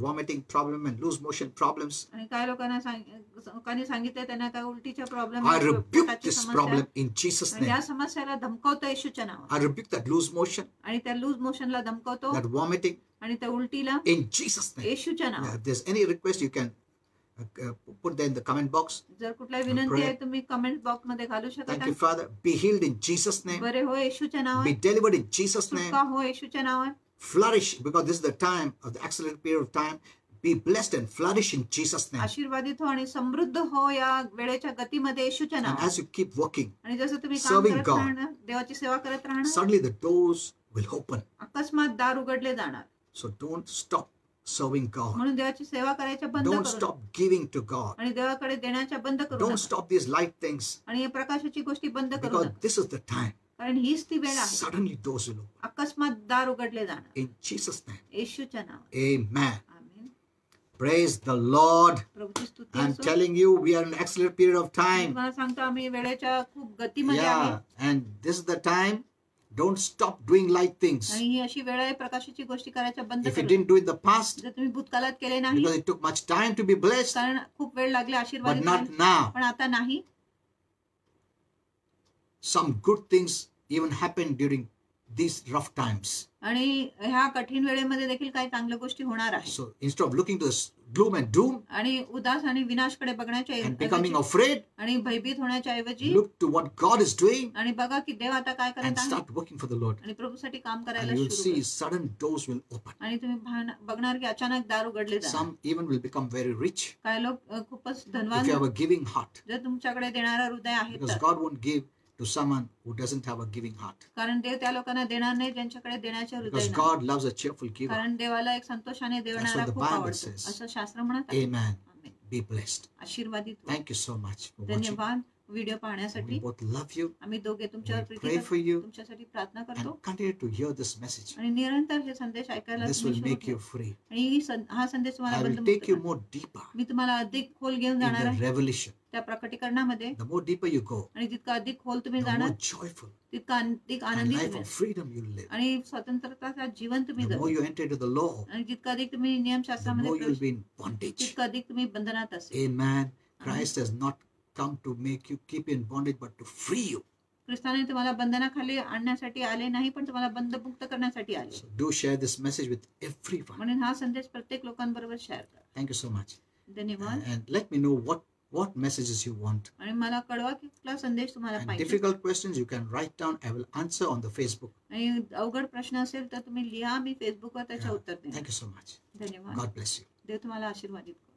vomiting problem and loose motion problems. आणि काय लोकांनी सांगितलं त्यांना काय उलटीच्या problem, I rebuke this problem in Jesus' आणि या name. समस्याला धमकवतो येशूच्या नावात. I rebuke that loose motion, आणि त्या लूज मोशनला धमकवतो that vomiting आणि त्या उलटीला in Jesus' name. येशूच्या Yeah, नावात. if there's any request, you can put there in the comment box. जर कुठल्याही विनंती pray. आहे तुम्ही कमेंट बॉक्स मध्ये घालू Thank शकता. you, Father. Be healed in Jesus' name. बरे हो येशूच्या Be नावात. delivered in Jesus' name. सुटका हो येशूच्या नावात. Flourish, because this is the time of the accelerated period of time. Be blessed and flourish in Jesus' name. आशीर्वादित हो आणि समृद्ध हो या वेळेच्या गतीमध्ये येशूच्या And नावात. as you keep working, आणि जसं तुम्ही काम serving करत God, राहणार, देवाची सेवा करत राहणार, suddenly the doors will open. अकस्मात दार उघडले जाणार. So don't stop serving God. म्हणून देवाची सेवा करायच्या बंद Don't करू stop giving to God. आणि देवाकडे देण्याच्या बंद करू Don't नका. stop these light things, आणि या प्रकाशाची गोष्टी बंद करू because नका. this is the time. कारण हीच ती वेळ आहे. Suddenly doors will open. अकस्मात दार उघडले जाणार. In Jesus' name. येशूच्या नावात. Amen. Amen. Praise the Lord. प्रभूची स्तुती I'm असो. telling you, we are in an accelerated period of me time. तुम्हाला सांगतो आम्ही वेळेच्या खूप गतीमध्ये आहे. Yeah. And this is the time. Don't stop doing light things. आणि ही अशी वेळ आहे प्रकाशाची गोष्टी करायच्या बंद If you करू. didn't do it in the past, जर तुम्ही भूतकाळात केले नाही, because it took much time to be blessed, कारण खूप वेळ लागले but आशीर्वादित not व्हायला. now. पण आता नाही. Some good things even happened during these rough times. आणि ह्या कठीण वेळेमध्ये देखील काही चांगल्या गोष्टी होणार आहे. So instead of looking to this gloom and doom आणि उदास आणि विनाशकडे बघण्याच्या and becoming ऐवजी afraid, आणि भयभीत होण्याच्या ऐवजी look to what God is doing आणि बघा की देव आता काय करत and आहे start working for the Lord. आणि प्रभूसाठी काम And करायला you will सुरू see करा. sudden doors will open. आणि तुम्ही बघणार की अचानक दार उघडले जाणार. Some even will become very rich काय लोक खूपच if धनवान you have a giving heart, जर तुमच्याकडे देणारा हृदय आहे because तर. God won't give to someone who doesn't have a giving heart, कारण देव त्या लोकांना देणार नाही ज्यांच्याकडे देण्याचे हृदय because नाही. God loves a cheerful giver. कारण देवाला एक संतोषाने देणारा the खूप Bible आवडतो says. असं शास्त्र म्हणत आहे. Amen. आमेन. Be blessed. आशीर्वादित व्हा. Thank you so much for watching. धन्यवाद व्हिडिओ पाहण्यासाठी. We both love you. आम्ही दोघे तुमच्यावर We प्रीती pray करतो, for you तुमच्यासाठी प्रार्थना करतो and continue to hear this message. आणि निरंतर हे संदेश ऐकायला This तुम्ही will सुरू make you ठेवा. free. आणि हा संदेश तुम्हाला I will बंधमुक्त take you करेल. more deeper मी तुम्हाला अधिक खोल घेऊन in जाणार the आहे revelation. त्या प्रकटीकरणामध्ये. The more deeper you go, आणि जितका अधिक खोल तुम्ही the जाणार more joyful तितका अधिक and आनंदित life व्हाल. of freedom you live. आणि स्वतंत्रता जीवन तुम्ही The more जगू. you enter into the law, आणि जितका अधिक तुम्ही the नियमशास्त्रामध्ये more you will प्रवेश be in bondage. तितका अधिक तुम्ही बंधनात असेल. Amen. Christ has not come to make you keep you in bondage, but to free you. ख्रिस्ताने तुम्हाला बंधनाखाली आणण्यासाठी आले नाही पण तुम्हाला बंधमुक्त करण्यासाठी आले. So do share this message with everyone. म्हणून हा संदेश प्रत्येक लोकांबरोबर शेअर करा. Thank you so much. धन्यवाद. And let me know what messages you want. आणि मला कळवा की कुठला संदेश तुम्हाला And पाहिजे. difficult questions you can write down. I will answer on the Facebook. आणि अवघड प्रश्न असेल तर तुम्ही लिहा, मी फेसबुकवर त्याचे उत्तर देईन. Thank you so much. धन्यवाद. God bless you. देव तुम्हाला आशीर्वादित करो.